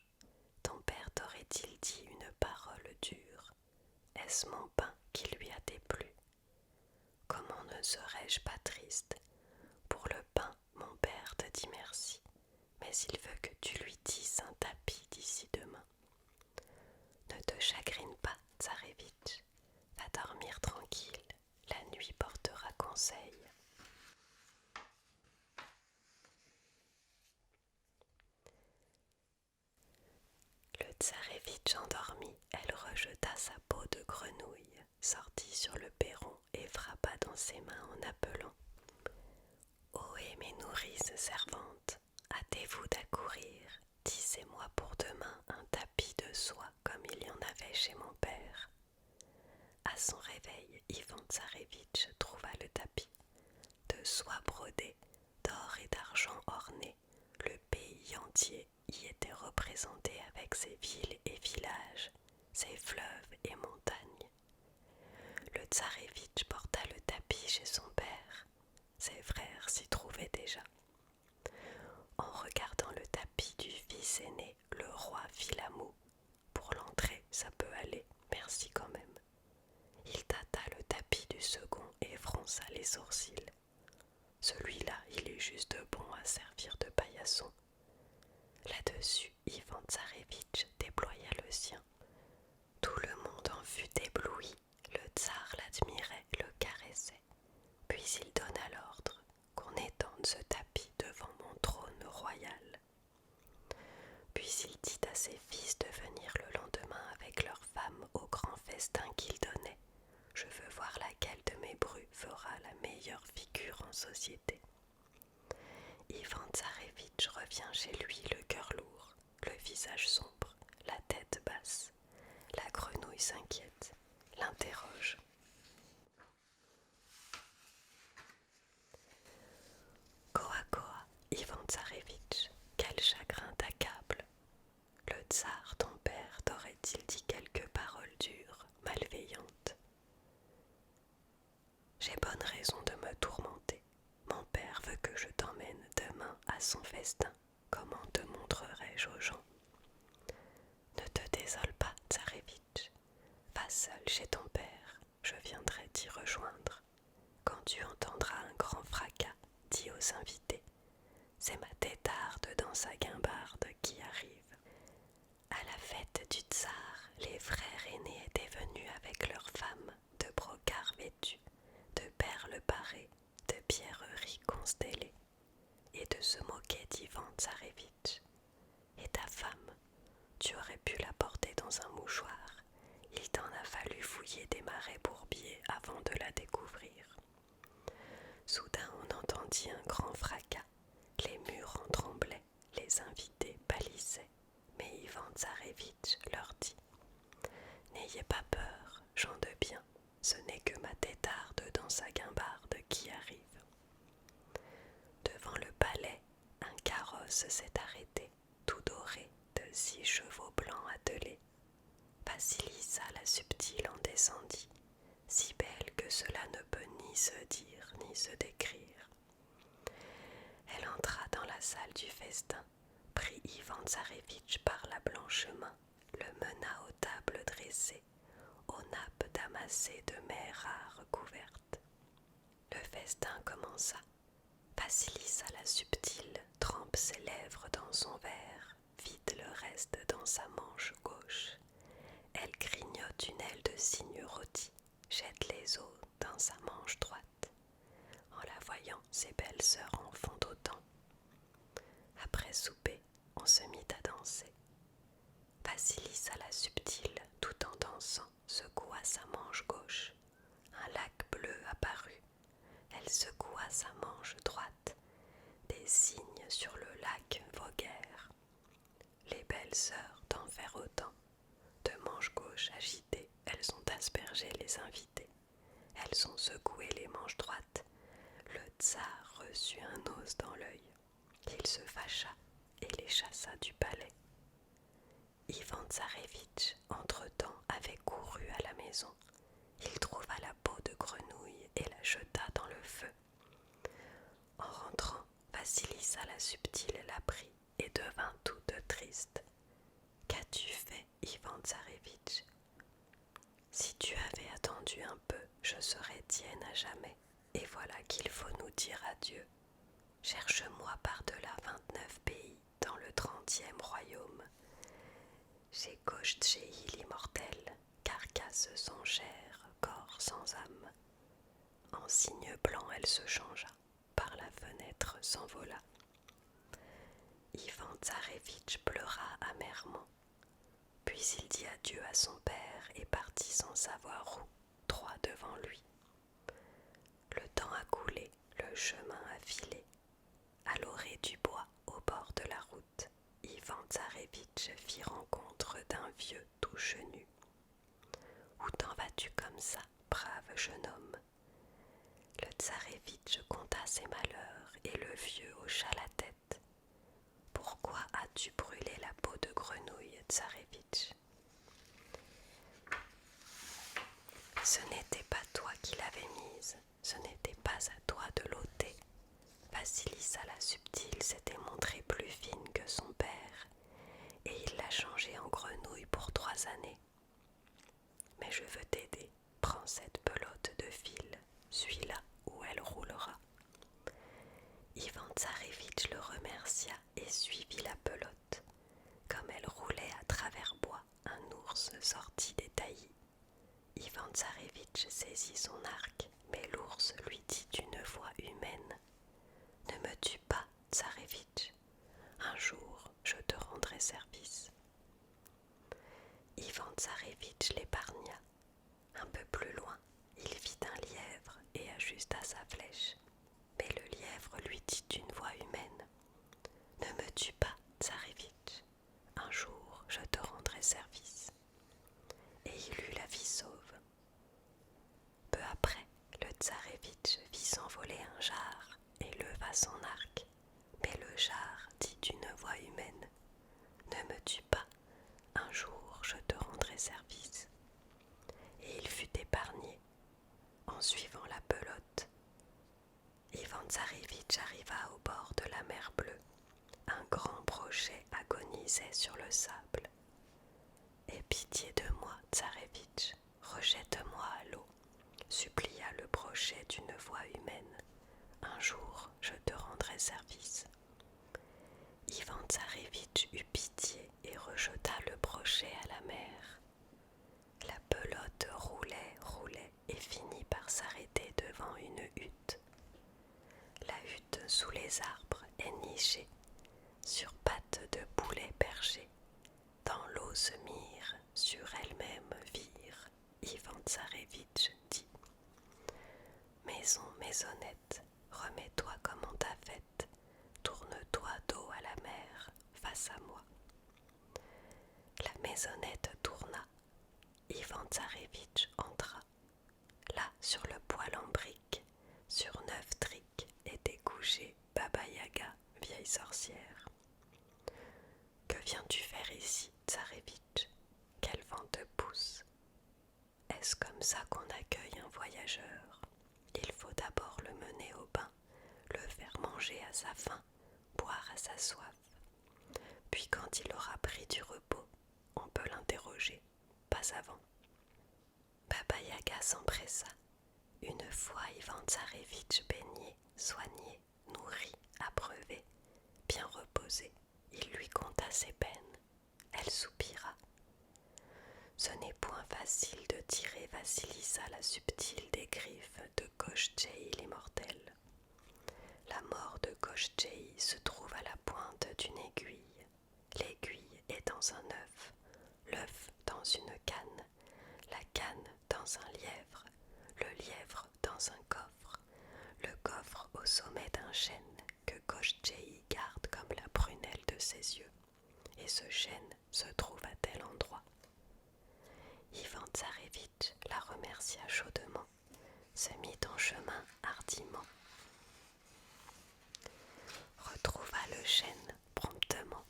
Ton père t'aurait-il dit une parole dure? Est-ce mon pain qui lui a déplu? Comment ne serais-je pas triste? Pour le pain, mon père te dit merci, mais il veut que tu lui tisses un tapis d'ici demain. Ne te chagrine pas, Tsarevitch, va dormir tranquille, la nuit portera conseil. Le tsarevitch endormi, elle rejeta sa peau de grenouille, sortit sur le perron et frappa dans ses mains en appelant. Ohé mes nourrices servantes, hâtez-vous d'accourir, tissez-moi pour demain un tapis de soie comme il y en avait chez mon père. À son réveil, Ivan Tsarevitch trouva le tapis, de soie brodée, d'or et d'argent orné. Le pays entier y était représenté avec ses villes et villages, ses fleuves et montagnes. Le tsarevitch porta le tapis chez son père. Ses frères s'y trouvaient déjà. En regardant le tapis du fils aîné, le roi fit la moue. Pour l'entrée, ça peut aller, merci quand même. Il tâta le tapis du second et fronça les sourcils. Celui-là, il est juste bon à servir de paillasson. Là-dessus, Ivan Tsarevitch déploya le sien. Tout le monde en fut ébloui. Le tsar l'admirait, le caressait. Puis il donna l'ordre qu'on étende ce tapis devant mon trône royal. Puis il dit à ses fils de venir le lendemain avec leurs femmes au grand festin qu'il donnait. Je veux voir laquelle de mes brus fera la meilleure figure en société. Ivan Tsarevitch revient chez lui le cœur lourd, le visage sombre, la tête basse. La grenouille s'inquiète, l'interroge. Koa koa, Ivan Tsarevitch, quel chagrin t'accable. Le tsar, ton père, t'aurait-il dit quelques paroles dures, malveillantes? J'ai bonne raison de me tourmenter. Mon père veut que je t'emmène demain à son festin. Comment te montrerai-je aux gens? Ne te désole pas, Tsarevitch. Va seul chez ton père, je viendrai t'y rejoindre. Quand tu entendras un grand fracas, dis aux invités. C'est ma têtarde dans sa guimbarde qui arrive. À la fête du tsar, les frères aînés étaient venus avec leurs femmes, de brocarts vêtus, de perles parées, de pierreries constellées, et de se moquer d'Ivan Tsarevitch. Et ta femme, tu aurais pu la porter dans un mouchoir. Il t'en a fallu fouiller des marais bourbiers avant de la découvrir. Soudain on entendit un grand fracas. Les murs en tremblaient, les invités pâlissaient. Mais Ivan Tsarevitch leur dit « N'ayez pas peur, gens de bien, ce n'est que ma têtarde dans sa guimbarde qui arrive. » Devant le palais, un carrosse s'est arrêté, tout doré, de 6 chevaux blancs attelés. Vasilissa la subtile en descendit, si belle que cela ne peut ni se dire ni se décrire. Elle entra dans la salle du festin, prit Ivan Tsarévitch par la blanche main, le mena aux tables dressées, aux nappes damassées de mets rares couvertes. Le festin commença. Vassilissa la subtile trempe ses lèvres dans son verre, vide le reste dans sa manche gauche. Elle grignote une aile de cygne rôti, jette les os dans sa manche droite. En la voyant, ses belles sœurs en font autant. Après souper, on se mit à danser. Vassilissa la subtile, tout en dansant, secoua sa manche gauche. Un lac bleu apparut. Elle secoua sa manche droite. Des cygnes sur le lac voguèrent. Les belles sœurs d'en faire autant. De manche gauche agitée, elles ont aspergé les invités. Elles ont secoué les manches droites. Le tsar reçut un os dans l'œil. Il se fâcha et les chassa du palais. Ivan Tsarévitch, entre-temps, avait couru à la maison. Il trouva la peau de grenouille et la jeta dans le feu. En rentrant, Vassilissa la subtile la prit et devint toute triste. « Qu'as-tu fait, Ivan Tsarévitch ? Si tu avais attendu un peu, je serais tienne à jamais, et voilà qu'il faut nous dire adieu. Cherche-moi par-delà 29 pays, dans le 30e royaume. Chez Kochtchéi l'immortel, carcasse sans chair, corps sans âme. » En cygne blanc elle se changea, par la fenêtre s'envola. Ivan Tsarévitch pleura amèrement. Puis il dit adieu à son père et partit sans savoir où, droit devant lui. Le temps a coulé, le chemin a filé. À l'orée du bois, au bord de la route, Ivan Tsarévitch fit rencontre d'un vieux tout chenu. « Où t'en vas-tu comme ça, brave jeune homme ?» Le Tsarévitch conta ses malheurs et le vieux hocha la tête. « Pourquoi as-tu brûlé la peau de grenouille, Tsarévitch ? Ce n'était pas toi qui l'avais mise, ce n'était pas à toi de l'ôter. Vassilissa la subtile s'était montrée plus fine que son père, et il l'a changée en grenouille pour 3 années. Mais je veux t'aider, prends cette pelote de fil, suis là où elle roulera. » Ivan Tsarévitch le remercia et suivit la pelote. Comme elle roulait à travers bois, un ours sortit des taillis. Ivan Tsarévitch saisit son arc, mais l'ours lui dit d'une voix humaine : « Ne me tue pas, Tsarévitch. Un jour, je te rendrai service. » Ivan Tsarévitch l'épargna. Un peu plus loin, il vit un lièvre et ajusta sa flèche. Mais le lièvre lui dit d'une voix humaine : « Ne me tue pas, Tsarévitch. Un jour, je te rendrai service. » Et il eut la vie sauve. Peu après, le Tsarévitch vit s'envoler un jar et leva son arc. Mais le jar dit d'une voix humaine : « Ne me tue pas, un jour je te rendrai service. » Et il fut épargné. En suivant la pelote, Ivan Tsarévitch arriva au bord de la mer Bleue. Un grand brochet agonisait sur le sable. « Aie pitié de moi, Tsarévitch, rejette-moi à l'eau, » supplia le brochet d'une voix humaine. « Un jour, je te rendrai service. » Ivan Tsarévitch eut pitié et rejeta le brochet à la mer. La pelote roulait et finit par s'arrêter devant une hutte. La hutte sous les arbres est nichée, sur pattes de poulet perché. Dans l'eau se mire, sur elle-même vire. Ivan Tsarévitch dit : « Maison maisonnette, remets-toi comme on t'a faite, tourne-toi dos à la mer, face à moi. » La maisonnette tourna. Ivan Tsarévitch entra. Là, sur le poêle en brique, sur 9 triques, était couchée Baba Yaga, vieille sorcière. « Que viens-tu faire ici, Tsarévitch ? Quel vent te pousse ? Est-ce comme ça qu'on accueille un voyageur ? Il faut d'abord le mener au bain, le faire manger à sa faim, boire à sa soif. quand il aura pris du repos, on peut l'interroger, pas avant. Baba Yaga s'empressa. Une fois Ivan Tsarevitch baigné, soigné, nourri, abreuvé, bien reposé, il lui conta ses peines. Elle soupira. Ce n'est point facile de tirer Vassilissa la subtile des griffes de Koshchei l'immortel. La mort de Koshchei se trouve à la pointe d'une aiguille. L'aiguille est dans un œuf, l'œuf dans une canne, la canne dans un lièvre, le lièvre dans un coffre, le coffre au sommet d'un chêne que Koshchei garde comme la prunelle de ses yeux, et ce chêne se trouve à tel endroit. Ivan Tsarevitch la remercia chaudement, se mit en chemin hardiment. Retrouva le chêne promptement.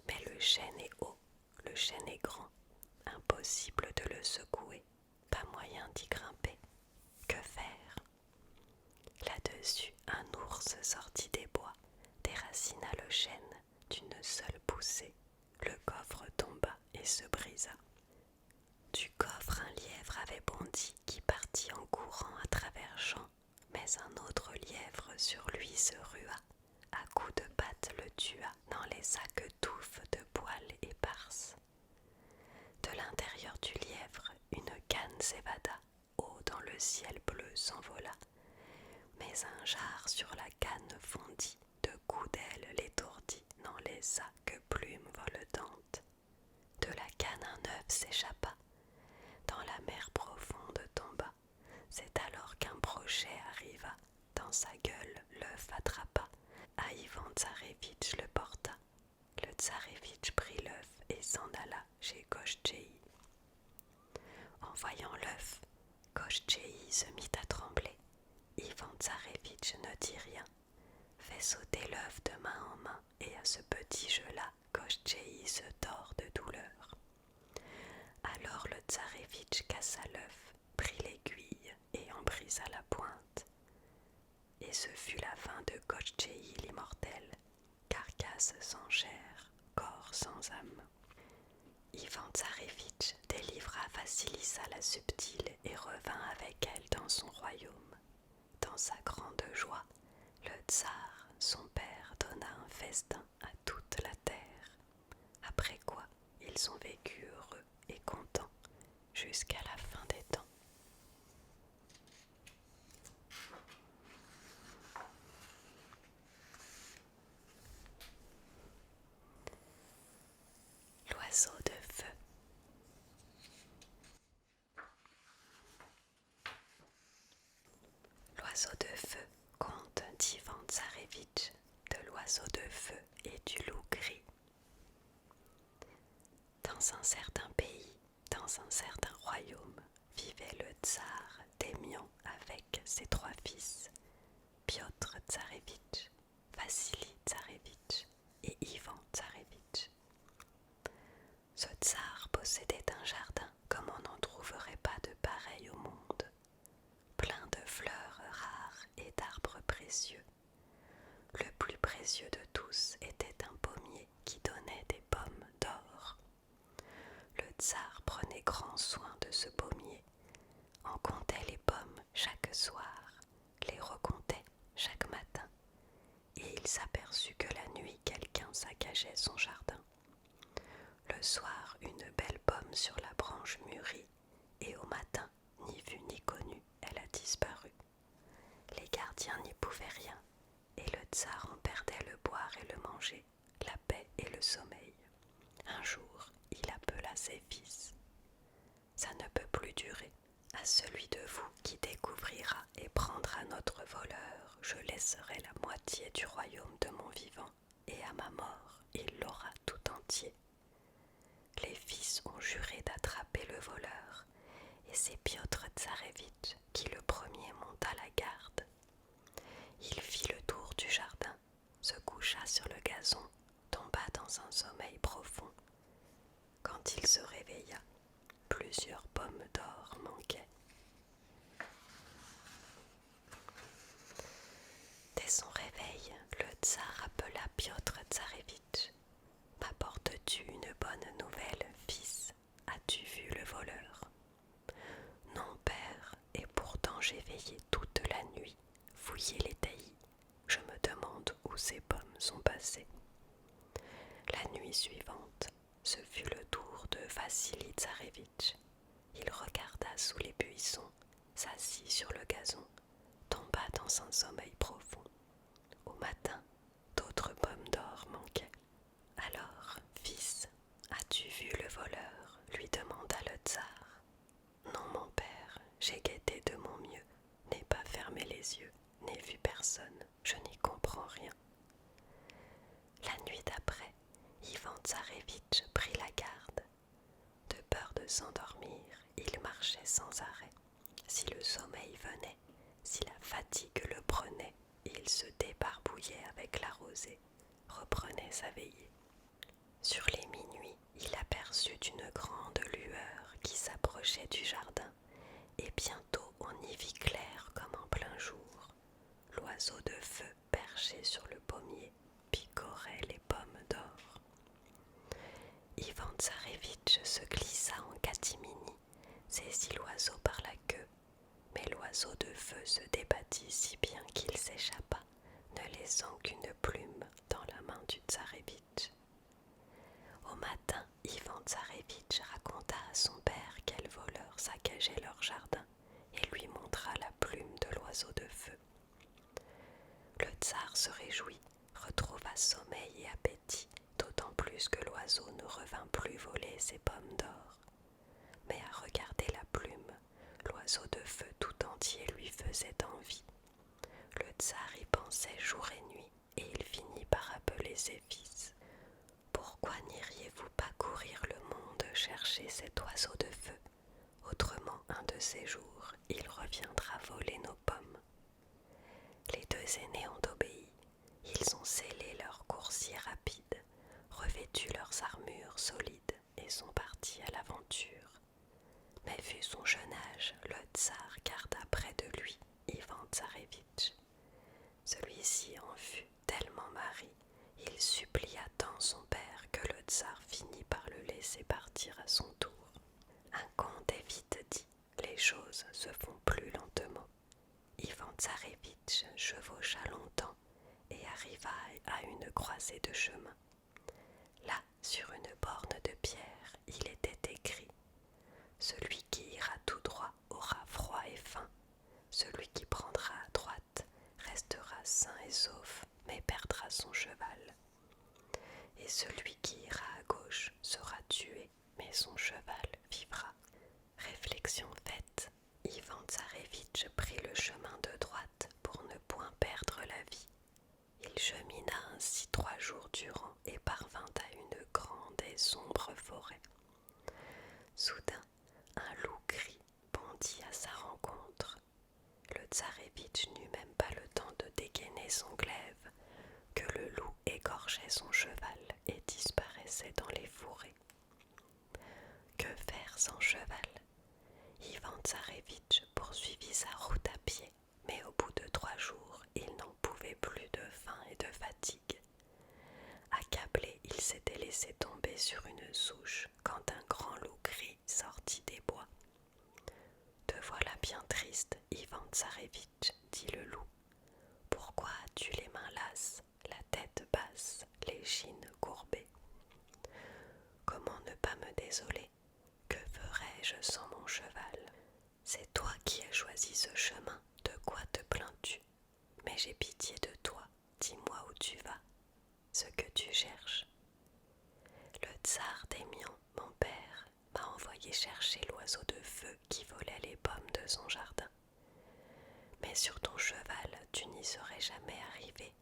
Mais le chêne est haut, le chêne est grand, impossible de le secouer, pas moyen d'y grimper. Que faire? Là-dessus, un ours sortit des bois, déracina le chêne d'une seule poussée. Le coffre tomba et se brisa. Du coffre, un lièvre avait bondi qui partit en courant à travers champs, mais un autre lièvre sur lui se rua. À coups de patte le tua dans les sacs touffes de poils éparses. De l'intérieur du lièvre, une canne s'évada, haut dans le ciel bleu s'envola. Mais un jar sur la canne fondit, de coups d'aile l'étourdit dans les sacs plumes voletantes. De la canne un œuf s'échappa, dans la mer profonde tomba. C'est alors qu'un brochet arriva, dans sa gueule l'œuf attrapa. À Ivan Tsarevitch le porta. Le Tsarevitch prit l'œuf et s'en alla chez Koshchei. En voyant l'œuf, Koshchei se mit à trembler. Ivan Tsarevitch ne dit rien, fait sauter l'œuf de main en main, et à ce petit jeu-là, Koshchei se tord de douleur. Alors le Tsarevitch cassa l'œuf, prit l'aiguille et en brisa la pointe. Et ce fut la fin de Koshchei l'immortel, carcasse sans chair, corps sans âme. Ivan Tsarevitch délivra Vassilissa la subtile et revint avec elle dans son royaume. Dans sa grande joie, le tsar, son père, donna un festin à toute la terre. Après quoi, ils ont vécu heureux et contents jusqu'à la fin des temps. L'oiseau de feu. L'oiseau de feu, conte d'Ivan Tsarevitch, de l'oiseau de feu et du loup gris. Dans un certain pays, dans un certain royaume, vivait le tsar Démion avec ses 3 fils, Piotr Tsarevitch, Vassili Tsarevitch et Ivan Tsarevitch. Ce tsar possédait un jardin comme on n'en trouverait pas de pareil au monde, plein de fleurs rares et d'arbres précieux. Le plus précieux de tous était un pommier qui donnait des pommes d'or. Le tsar prenait grand soin de ce pommier, en comptait les pommes chaque soir, les recomptait chaque matin, et il s'aperçut que la nuit quelqu'un saccageait son jardin. Le soir, une belle pomme sur la branche mûrit, et au matin, ni vue ni connue, elle a disparu. Les gardiens n'y pouvaient rien, et le tsar en perdait le boire et le manger, la paix et le sommeil. Un jour, il appela ses fils. Ça ne peut plus durer. À celui de vous qui découvrira et prendra notre voleur, je laisserai la moitié du royaume de mon vivant, et à ma mort, il l'aura tout entier. Les fils ont juré d'attraper le voleur, et c'est Piotr Tsarevitch qui le premier monta la garde. Il fit le tour du jardin, se coucha sur le gazon, tomba dans un sommeil profond. Quand il se réveilla, plusieurs pommes d'or manquaient. Dès son réveil, le tsar appela Piotr Tsarevitch. bonne nouvelle, fils, as-tu vu le voleur ? Non, père, et pourtant j'ai veillé toute la nuit, fouillé les taillis. Je me demande où ces pommes sont passées. La nuit suivante, ce fut le tour de Vassili Tsarévitch. Il regarda sous les buissons, s'assit sur le gazon, tomba dans un sommeil profond. Au matin, d'autres pommes d'or manquaient. Alors, fils, as-tu vu le voleur ? Lui demanda le tsar. Non, mon père, j'ai guetté de mon mieux, n'ai pas fermé les yeux, n'ai vu personne, je n'y comprends rien. La nuit d'après, Ivan Tsarévitch prit la garde. De peur de s'endormir, il marchait sans arrêt. Si le sommeil venait, si la fatigue le prenait, il se débarbouillait avec la rosée, reprenait sa veillée. Sur les minuit, il aperçut une grande lueur qui s'approchait du jardin, et bientôt on y vit clair comme en plein jour. L'oiseau de feu perché sur le pommier picorait les pommes d'or. Ivan Tsarévitch se glissa en catimini, saisit l'oiseau par la queue, mais l'oiseau de feu se débattit si bien qu'il s'échappa, ne laissant qu'une plume dans la main du Tsarévitch. Au matin, Ivan Tsarévitch raconta à son père quel voleur saccageait leur jardin et lui montra la plume de l'oiseau de feu. Le tsar se réjouit, retrouva sommeil et appétit, d'autant plus que l'oiseau ne revint plus voler ses pommes d'or. Mais à regarder la plume, l'oiseau de feu tout entier lui faisait envie. Le tsar y pensait jour et nuit, et il finit par appeler ses fils. Pourquoi n'iriez-vous pas courir le monde chercher cet oiseau de feu ? Autrement, un de ces jours, il reviendra voler nos pommes. Les deux aînés ont obéi. Ils ont scellé leur coursier rapide, revêtu leurs armures solides et sont partis à l'aventure. Mais vu son jeune âge, le tsar garda près de lui Ivan Tsarévitch. Celui-ci en fut tellement marri, il supplia tant son père que le tsar finit par le laisser partir à son tour. Un conte est vite dit, les choses se font plus lentement. Ivan Tsarévitch chevaucha longtemps et arriva à une croisée de chemin. Là, sur une borne de pierre, il était écrit « Celui qui ira tout droit aura froid et faim. Celui qui prendra à droite restera sain et sauf, mais perdra son cheval. Et celui qui ira à gauche sera tué, mais son cheval vivra. » Réflexion faite, Ivan Tsarévitch prit le chemin de droite pour ne point perdre la vie. Il chemina ainsi 3 jours durant et parvint à une grande et sombre forêt. Soudain, un loup gris bondit à sa rencontre. Le Tsarévitch n'eut même pas le temps de dégainer son glaive que le loup égorgeait son cheval et disparaissait dans les fourrés. Que faire sans cheval ? Ivan Tsarévitch poursuivit sa route à pied, mais au bout de 3 jours, il n'en pouvait plus de faim et de fatigue. Accablé, il s'était laissé tomber sur une souche quand un grand loup gris sortit des bois. « Te voilà bien triste, Ivan Tsarévitch, dit le loup. Pourquoi as-tu les mains lasses, la tête basse, les chines courbées ? Comment ne pas me désoler ? Que ferais-je sans mon cheval ? C'est toi qui as choisi ce chemin, de quoi te plains-tu ? Mais j'ai pitié de toi, dis-moi où tu vas, ce que tu cherches. Le tsar d'Émian, mon père, m'a envoyé chercher l'oiseau de feu qui volait les pommes de son jardin. Mais sur ton cheval, tu n'y serais jamais arrivé.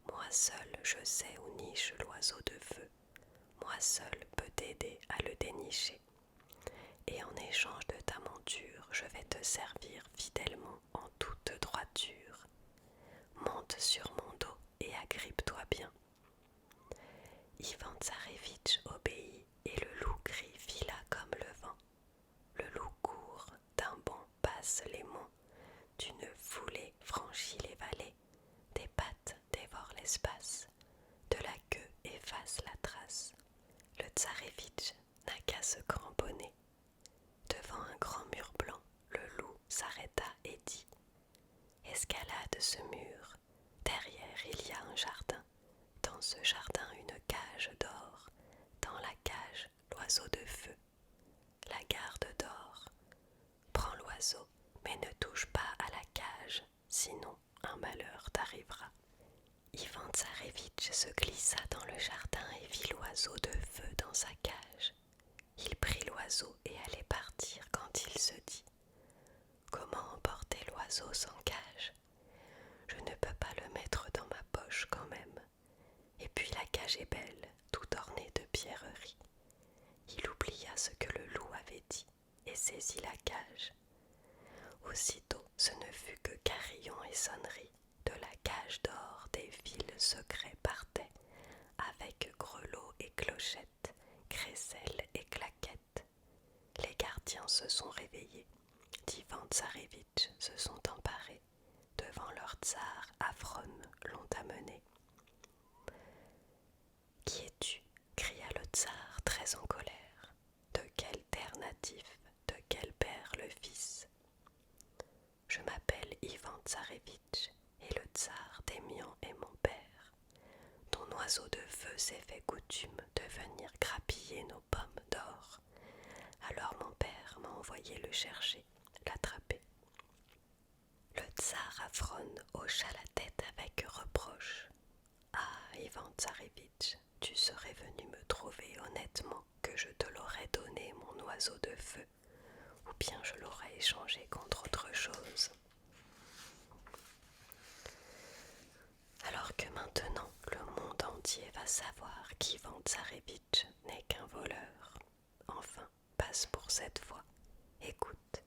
Moi seul, je sais où niche l'oiseau de feu. Moi seul peux t'aider à le dénicher. Et en échange de ta monture, je vais te servir fidèlement en toute droiture. Monte sur mon dos et agrippe-toi bien. » Ivan Tsarévitch obéit et le loup gris fila comme le vent. Le loup court, d'un bond passe les monts, d'une foulée franchit les vallées, des pattes dévorent l'espace, de la queue efface la trace. Le Tsarévitch escalade ce mur. Derrière, il y a un jardin. Dans ce jardin, une cage d'or. Dans la cage, l'oiseau de feu. La garde d'or. Prends l'oiseau, mais ne touche pas à la cage, sinon un malheur t'arrivera. Ivan Tsarevitch se glissa dans le jardin et vit l'oiseau de feu dans sa cage. Il prit l'oiseau et allait partir quand il se dit « Comment emporter l'oiseau sans cage? Je ne peux pas le mettre dans ma poche quand même. Et puis la cage est belle, tout ornée de pierreries. » Il oublia ce que le loup avait dit et saisit la cage. Aussitôt, ce ne fut que carillon et sonnerie. De la cage d'or, des fils secrets partaient, avec grelots et clochettes, crécelles et claquettes. Les gardiens se sont réveillés. d'Ivan Tsarevitch se sont emparés. Devant leur tsar, Afron l'ont amené. « Qui es-tu » cria le tsar très en colère. « De quel terre natif, de quel père le fils ?»« Je m'appelle Ivan Tsarevitch, et le tsar d'Émian est mon père. Ton oiseau de feu s'est fait coutume de venir grappiller nos pommes d'or. Alors mon père m'a envoyé le chercher, l'attraper. » Le tsar Afron hocha la tête avec reproche. « Ah, Ivan Tsarevitch, tu serais venu me trouver honnêtement que je te l'aurais donné, mon oiseau de feu, ou bien je l'aurais échangé contre autre chose. » Alors que maintenant le monde entier va savoir qu'Ivan Tsarevitch n'est qu'un voleur. Enfin, passe pour cette fois. Écoute,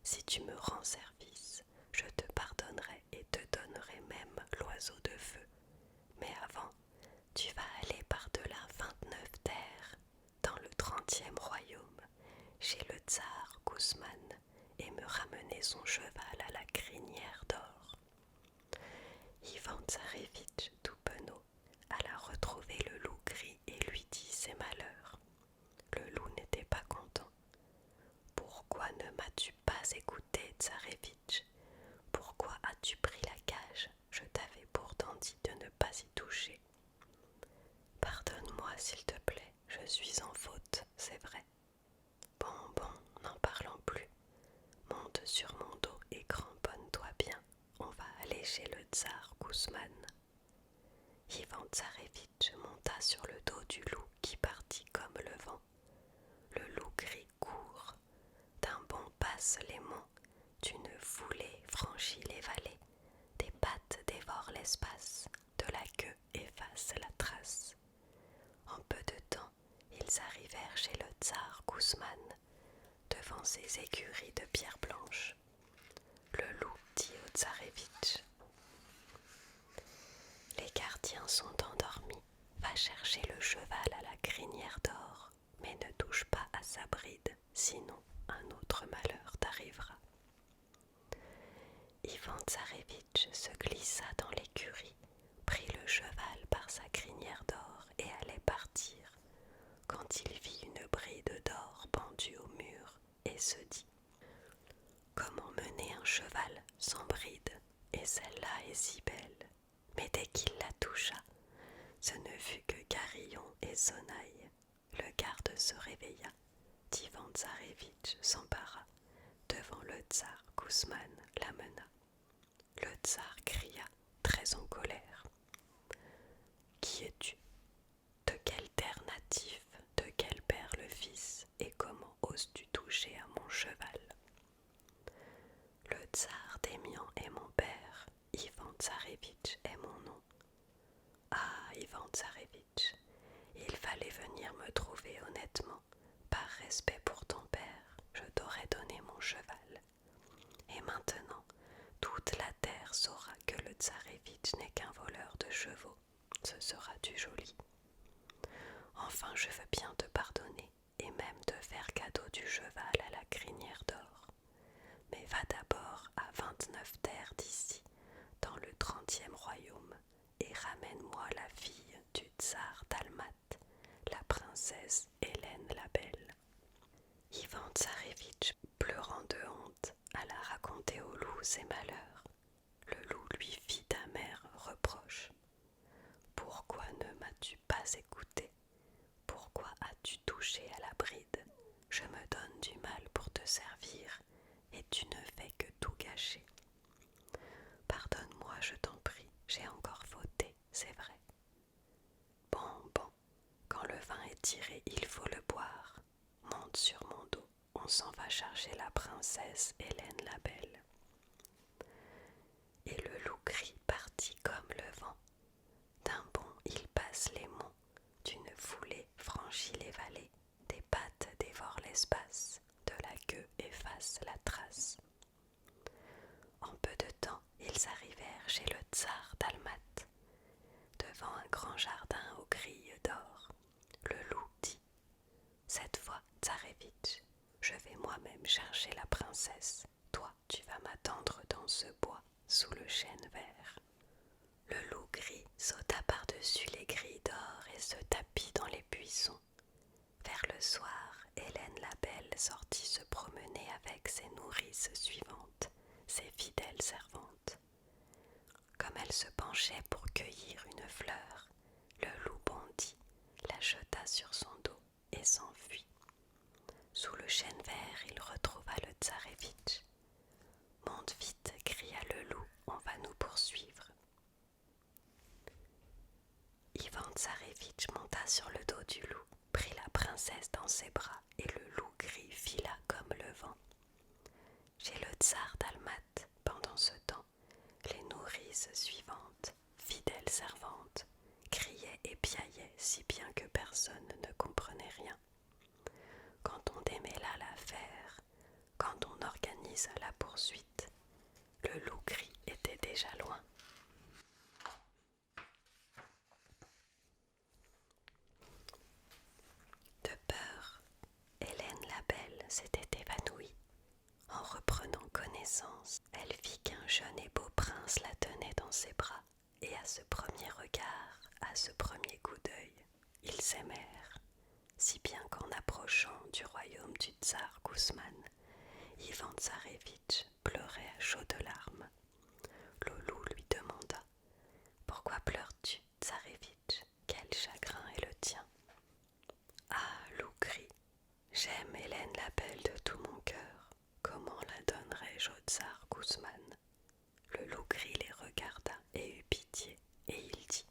si tu me rends service, je te pardonnerai et te donnerai même l'oiseau de feu. Mais avant, tu vas aller par-delà 29 terres, dans le 30e royaume, chez le tsar Kousman, et me ramener son cheval à la crinière d'or. Ivan Tsarevitch, tout penaud, alla retrouver le loup gris et lui dit ses malheurs. Le loup n'était pas content. « Pourquoi ne m'as-tu pas écouté, Tsarevitch? Pourquoi as-tu pris la cage? Je t'avais pourtant dit de ne pas y toucher. »« Pardonne-moi, s'il te plaît, je suis en faute, c'est vrai. Bon, n'en parlons plus. Monte sur mon dos et cramponne-toi bien. On va aller chez le tsar Kousman. » Ivan Tsarevitch monta sur le dos du loup qui partit comme le vent. Le loup gris court. D'un bond passe les monts, d'une foulée franchit les vallées, des pattes dévorent l'espace, de la queue efface la trace. En peu de temps, ils arrivèrent chez le tsar Kousman, devant ses écuries de pierre blanche. Le loup dit au tsarevitch : « Les gardiens sont endormis, va chercher le cheval à la crinière d'or, mais ne touche pas à sa bride, sinon un autre malheur t'arrivera. » Ivan Tsarevitch se glissa dans l'écurie, prit le cheval par sa crinière d'or et allait partir, quand il vit une bride d'or pendue au mur et se dit : « Comment mener un cheval sans bride, et celle-là est si belle ?» Mais dès qu'il la toucha, ce ne fut que carillon et sonnaille. Le garde se réveilla. d'Ivan Tsarevitch s'empara. Devant le tsar, Kousman l'amena. Le tsar cria, très en colère : « Qui es-tu? De quelle terre natif, de quel père le fils, et comment oses-tu toucher à mon cheval ? » Le tsar d'Émian est mon père, Ivan Tsarevitch est mon nom. Ah, Ivan Tsarevitch, il fallait venir me trouver honnêtement. Par respect pour ton père, je t'aurais donné mon cheval. Et maintenant, toute la terre saura que le tsarevitch n'est qu'un voleur de chevaux. Ce sera du joli. Enfin, je veux bien te pardonner et même te faire cadeau du cheval à la crinière d'or. Mais va d'abord à 29 terres d'ici, dans le 30e royaume, et ramène-moi la fille du tsar Dalmat, la princesse Hélène la Belle. Ivan Tsarevitch, pleurant de honte, alla raconter au loup ses malheurs. Le je t'en prie, j'ai encore fauté, c'est vrai. Bon, bon, quand le vin est tiré, il faut le boire. Monte sur mon dos, on s'en va chercher la princesse Hélène la Belle. Et le loup gris partit comme le vent. D'un bond, il passe les monts, d'une foulée franchit les vallées, des pattes dévorent l'espace, de la queue efface la trace. En peu de temps, ils arrivèrent chez le tsar dalmate, devant un grand jardin aux grilles d'or. Le loup dit: cette fois, tsarévitch, je vais moi-même chercher la princesse. Toi, tu vas m'attendre dans ce bois, sous le chêne vert. Le loup gris sauta par-dessus les grilles d'or et se tapit dans les buissons. Vers le soir, Hélène la Belle sortit se promener avec ses nourrices suivantes, ses fidèles servantes. Comme elle se penchait pour cueillir une fleur, le loup bondit, la jeta sur son dos et s'enfuit. Sous le chêne vert, il retrouva le tsarévitch. « Monte vite !» cria le loup, « on va nous poursuivre. » Ivan Tsarévitch monta sur le dos du loup, prit la princesse dans ses bras et le loup gris fila comme le vent. Chez le tsar dalmate, pendant ce temps, les nourrices suivantes, fidèles servantes, criaient et piaillaient si bien que personne ne comprenait rien. Quand on démêla l'affaire, quand on organisa la poursuite, le loup gris était déjà loin. De peur, Hélène la Belle s'était évanouie. En reprenant connaissance, elle vit qu'un jeune et beau prince la tenait dans ses bras, et à ce premier regard, à ce premier coup d'œil, ils s'aimèrent, si bien qu'en approchant du royaume du tsar Kousman, Ivan Tsarévitch pleurait à chaudes larmes. Le loup lui demanda: « Pourquoi pleures-tu, Tsarévitch? Quel chagrin est le tien ?» Ah, loup gris, j'aime Hélène la Belle de tout mon cœur. Comment la donnerais-je au tsar Kousman? Le loup gris les regarda et eut pitié, et il dit: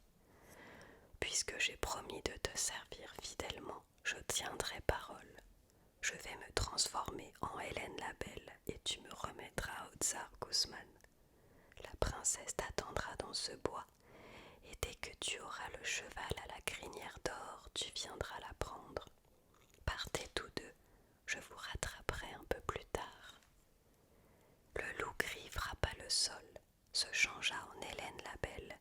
puisque j'ai promis de te servir fidèlement, je tiendrai parole. Je vais me transformer en Hélène la Belle et tu me remettras au tsar Kousman. La princesse t'attendra dans ce bois, et dès que tu auras le cheval à la crinière d'or, tu viendras la prendre. Partez tous deux, je vous rattraperai un peu plus tard. Le loup gris frappa le sol, se changea en Hélène la Belle,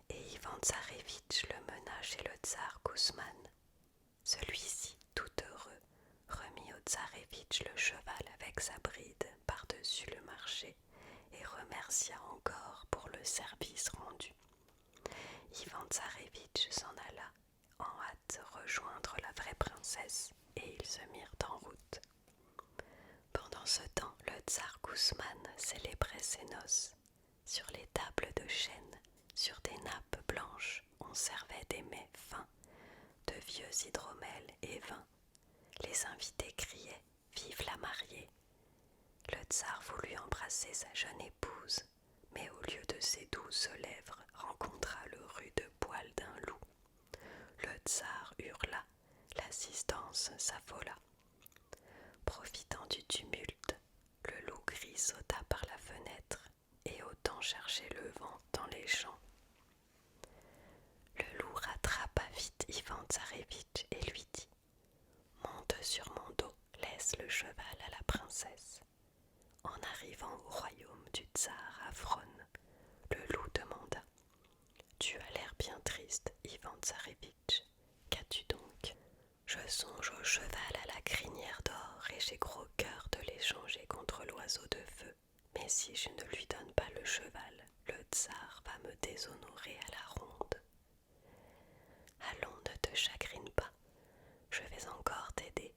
et Ivan Tsarévitch le mena chez le tsar Kousman. Celui-ci, tout heureux, remit au tsarévitch le cheval avec sa bride par-dessus le marché et remercia encore pour le service rendu. Ivan Tsarévitch s'en alla en hâte rejoindre la vraie princesse et ils se mirent en route. Pendant ce temps, le tsar Kousman célébrait ses noces. Sur les tables de chêne, sur des nappes blanches, on servait des mets fins, de vieux hydromel et vin. Les invités criaient: vive la mariée! Le tsar voulut embrasser sa jeune épouse, mais au lieu de ses douces lèvres, rencontra le rude poil d'un loup. Le tsar hurla, l'assistance s'affola. Profitant du tumulte, le loup gris sauta par la fenêtre et autant chercher le vent dans les champs. Le loup rattrapa vite Ivan Tsarévitch et lui dit: monte sur mon dos, laisse le cheval à la princesse. En arrivant au royaume du tsar Afron, le loup demanda: tu as l'air bien triste, Ivan Tsarévitch. Qu'as-tu donc? Je songe au cheval à la crinière d'or et j'ai gros cœur de l'échanger contre l'oiseau de feu. Mais si je ne lui donne pas le cheval, le tsar va me déshonorer à la ronde. Allons, ne te chagrine pas, je vais encore t'aider.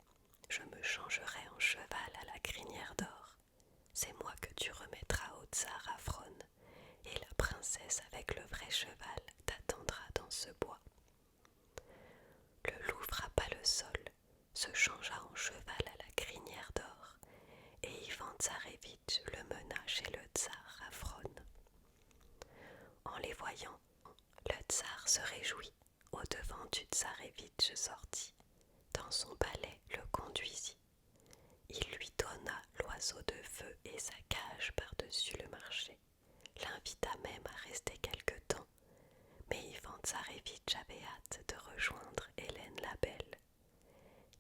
Je me changerai en cheval à la crinière d'or. C'est moi que tu remettras au tsar Afron, et la princesse avec le vrai cheval t'attendra dans ce bois. Le loup frappa le sol, se changea en cheval à la crinière d'or, et Ivan Tsarévitch le mena chez le tsar Afron. En les voyant, le tsar se réjouit. Au-devant du tsarévitch sortit. Dans son palais le conduisit. Il lui donna l'oiseau de feu et sa cage par-dessus le marché. L'invita même à rester quelque temps. Mais Ivan Tsarévitch avait hâte de rejoindre Hélène la Belle.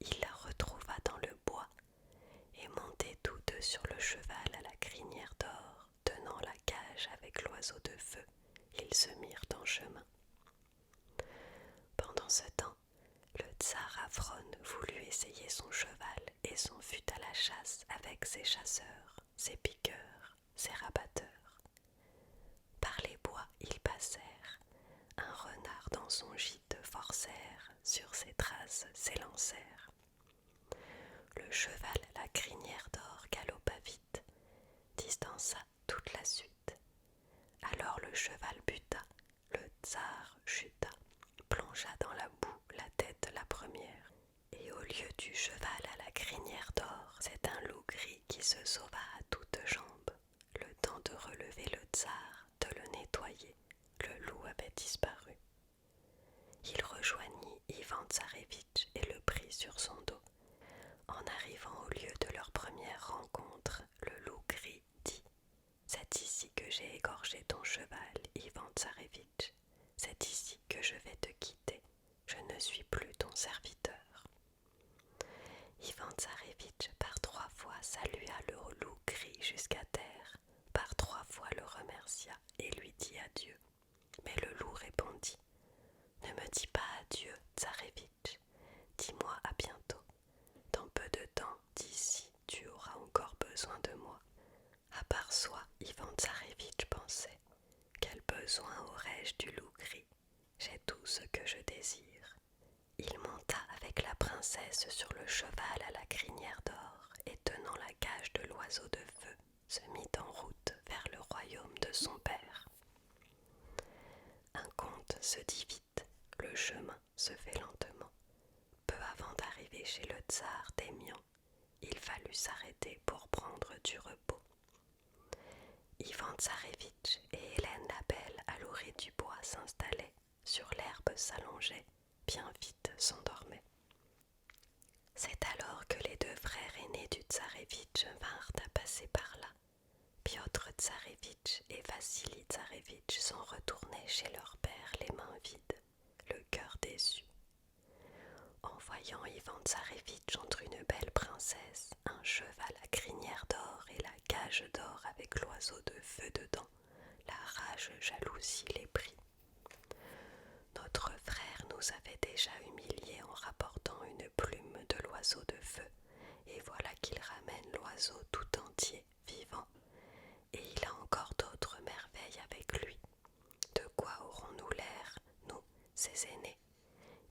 Il la retrouva dans le bois et montés tous deux sur le cheval à la crinière d'or, tenant la cage avec l'oiseau de feu, ils se mirent en chemin. Pendant ce temps, le tsar Avron voulut essayer son cheval et s'en fut à la chasse avec ses chasseurs, ses piqueurs, ses rabatteurs. Par les bois ils passèrent, un renard dans son gîte forcèrent, sur ses traces s'élancèrent. Le cheval à la crinière d'or galopa vite, distança toute la suite. Alors le cheval buta, le tsar chuta, plongea dans la boue la tête la première. Et au lieu du cheval à la crinière d'or, c'est un loup gris qui se sauva à toutes jambes. Le temps de relever le tsar, de le nettoyer, le loup avait disparu. Il rejoignit Ivan Tsarévitch et le prit sur son dos. En arrivant au lieu de leur première rencontre, le loup gris dit « C'est ici que j'ai égorgé ton cheval, Ivan Tsarévitch. C'est ici que je vais te quitter. Je ne suis plus ton serviteur. » Ivan Tsarévitch par 3 fois salua le loup gris jusqu'à terre, par 3 fois le remercia et lui dit adieu. Mais le loup répondit « Ne me dis pas adieu, Tsarévitch. Dis-moi à bientôt. Dans peu de temps, d'ici, tu auras encore besoin de moi. » À part soi, Ivan Tsarévitch pensait « Quel besoin aurais-je du loup gris? J'ai tout ce que je désire. » Il monta avec la princesse sur le cheval à la crinière d'or et tenant la cage de l'oiseau de feu, se mit en route vers le royaume de son père. Un conte se dit vite, le chemin se fait lentement. Peu avant d'arriver chez le tsar Démian, il fallut s'arrêter pour prendre du repos. Ivan Tsarévitch et Hélène la Belle à l'orée du bois s'installaient, sur l'herbe s'allongeaient, bien vite s'endormaient. C'est alors que les 2 frères aînés du Tsarévitch vinrent à passer par là. Piotr Tsarévitch et Vassili Tsarévitch s'en retournaient chez leur père les mains vides, le cœur déçu. En voyant Ivan Tsarévitch entre une belle princesse, un cheval à crinière d'or et la cage d'or avec l'oiseau de feu dedans, la rage jalousie les prit. Notre frère nous avait déjà humiliés en rapportant une plume de l'oiseau de feu, et voilà qu'il ramène l'oiseau tout entier, vivant, et il a encore d'autres merveilles avec lui. De quoi aurons-nous l'air, nous, ses aînés?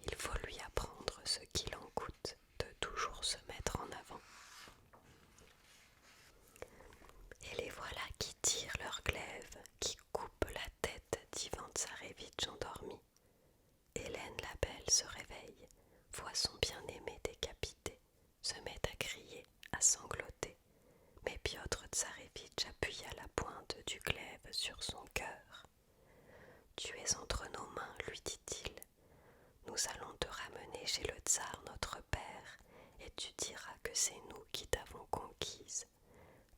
Il faut lui apprendre ce qu'il en coûte de toujours se mettre en avant. Et les voilà qui tirent leurs glaives, qui coupent la tête d'Ivan Tsarévitch endormi. Hélène la Belle se réveille, voit son bien-aimé décapité, se met à crier, à sangloter. Mais Piotr Tsarévitch appuya la pointe du glaive sur son cœur. « Tu es entre nos mains, lui dit-il. Nous allons te ramener chez le tsar notre père, et tu diras que c'est nous qui t'avons conquise.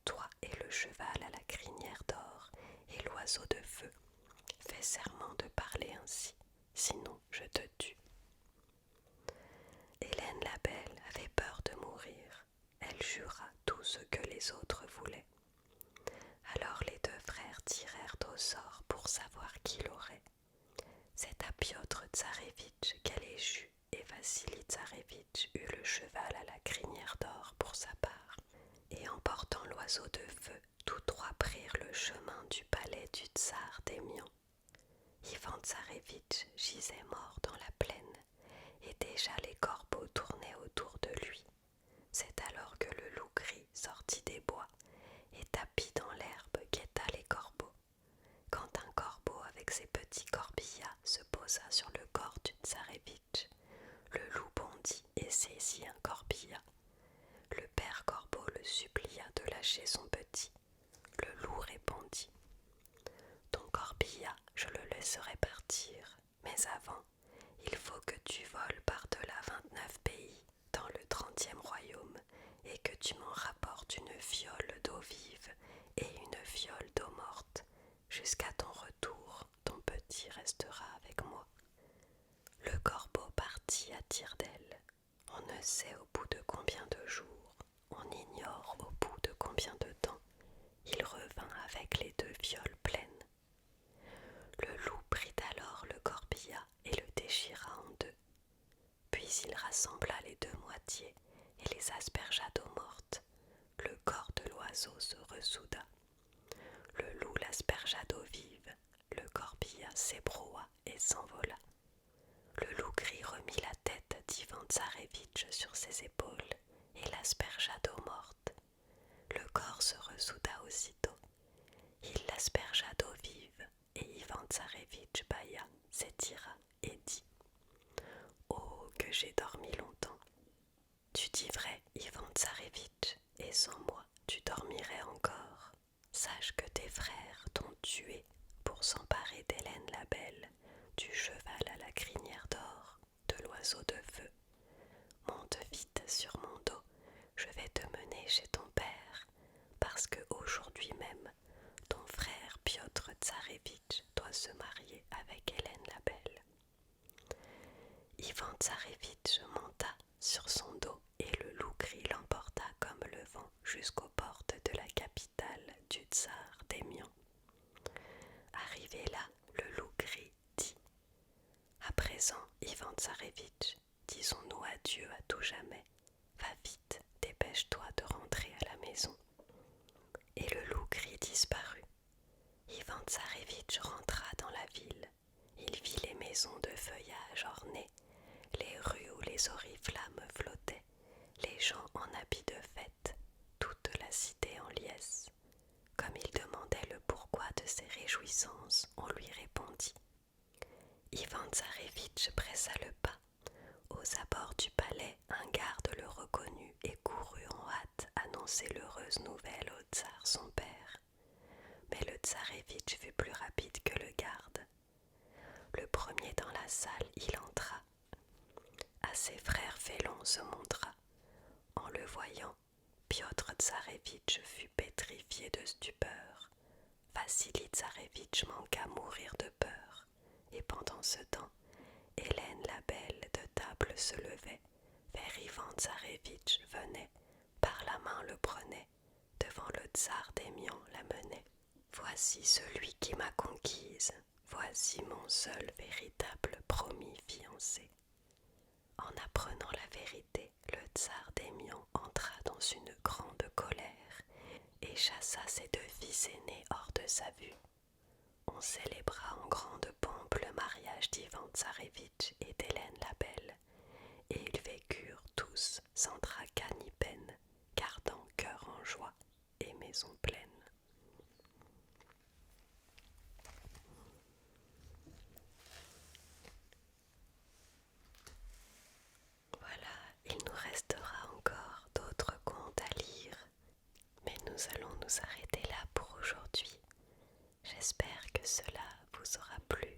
Toi et le cheval à la crinière d'or et l'oiseau de feu. Fais serment de parler ainsi, sinon je te tue. » Hélène la Belle avait peur de mourir. Elle jura tout ce que les autres voulaient. Alors les 2 frères tirèrent au sort pour savoir qui l'aurait. C'est à Piotr Tsarévitch qu'elle échut et Vassili Tsarévitch eut le cheval à la crinière d'or pour sa part. Et en portant l'oiseau de feu, tous 3 prirent le chemin du palais du tsar Démian. Ivan Tsarévitch gisait mort dans la plaine, et déjà les corbeaux tournaient autour de lui. C'est alors que le loup gris sortit des bois et tapis dans l'herbe guetta les corbeaux. Quand un corbeau avec ses petits corbillas se posa sur le corps du Tsarévitch, le loup bondit et saisit un corbillat. Le père corbeau le supplia de lâcher son petit. Le loup répondit « Ton corbillat, je le laisserai partir, mais avant, il faut que tu voles par-delà 29 pays dans le 30e royaume et que tu m'en rapportes une fiole d'eau vive et une fiole d'eau morte. Jusqu'à ton retour, ton petit restera avec moi. Le corbeau partit à tire-d'aile. On ne sait au bout de combien de jours, on ignore au bout de combien de temps. Il revint avec les 2 fioles pleines. Le loup prit alors le corbillard et le déchira en 2. Puis il rassembla les 2 moitiés et les aspergea d'eau morte. Le corps de l'oiseau se ressouda. Le loup l'aspergea d'eau vive. Le corbillard s'ébroua et s'envola. Le loup gris remit la tête d'Ivan Tsarévitch sur ses épaules et l'aspergea d'eau morte. Le corps se ressouda aussitôt. Il l'aspergea d'eau vive et Ivan Tsarévitch bâilla, s'étira et dit: Oh, que j'ai dormi longtemps! Tu dis vrai, Ivan Tsarévitch, et sans moi tu dormirais encore. Sache que tes frères t'ont tué pour s'emparer d'Hélène la Belle, du cheval à la crinière d'or, de l'oiseau de feu. Monte vite sur mon dos, je vais te mener chez ton père, parce que aujourd'hui même, ton frère Piotr Tsarévitch doit se marier avec Hélène la Belle. Ivan Tsarévitch monta sur son dos et le loup gris l'emporta comme le vent jusqu'aux portes de la capitale du tsar d'Émian. Arrivé là, le loup gris dit: À présent, Ivan Tsarévitch, disons-nous adieu à tout jamais. Va vite, dépêche-toi de rentrer à la maison. Et le loup gris disparut. Ivan Tsarévitch rentra dans la ville. Il vit les maisons de feuillage ornées, les rues où les oriflammes flottaient, les gens en habits de fête, toute la cité en liesse. Comme il demandait le pourquoi de ces réjouissances, on lui répondit. Ivan Tsarévitch pressa le pas. Aux abords du palais, un garde le reconnut et courut en hâte annoncer l'heureuse nouvelle au tsar son père. Mais le Tsarévitch fut plus rapide que le garde. Le premier dans la salle, il entra. À ses frères félons se montra. En le voyant, Piotr Tsarévitch fut pétrifié de stupeur. Vassili Tsarévitch manqua mourir de peur. Et pendant ce temps, Hélène la Belle de table se levait. Vers Ivan Tsarévitch venait, par la main le prenait, devant le tsar d'Émian la menait. Voici celui qui m'a conquise, voici mon seul véritable promis fiancé. En apprenant la vérité, le tsar d'Émian entra dans une grande colère et chassa ses 2 fils aînés hors de sa vue. On célébra en grande pompe le mariage d'Ivan Tsarévitch et d'Hélène la Belle, et ils vécurent tous sans tracas ni peine, gardant cœur en joie et maison pleine. Voilà, il nous restera encore d'autres contes à lire, mais nous allons nous arrêter là pour aujourd'hui. J'espère que cela vous aura plu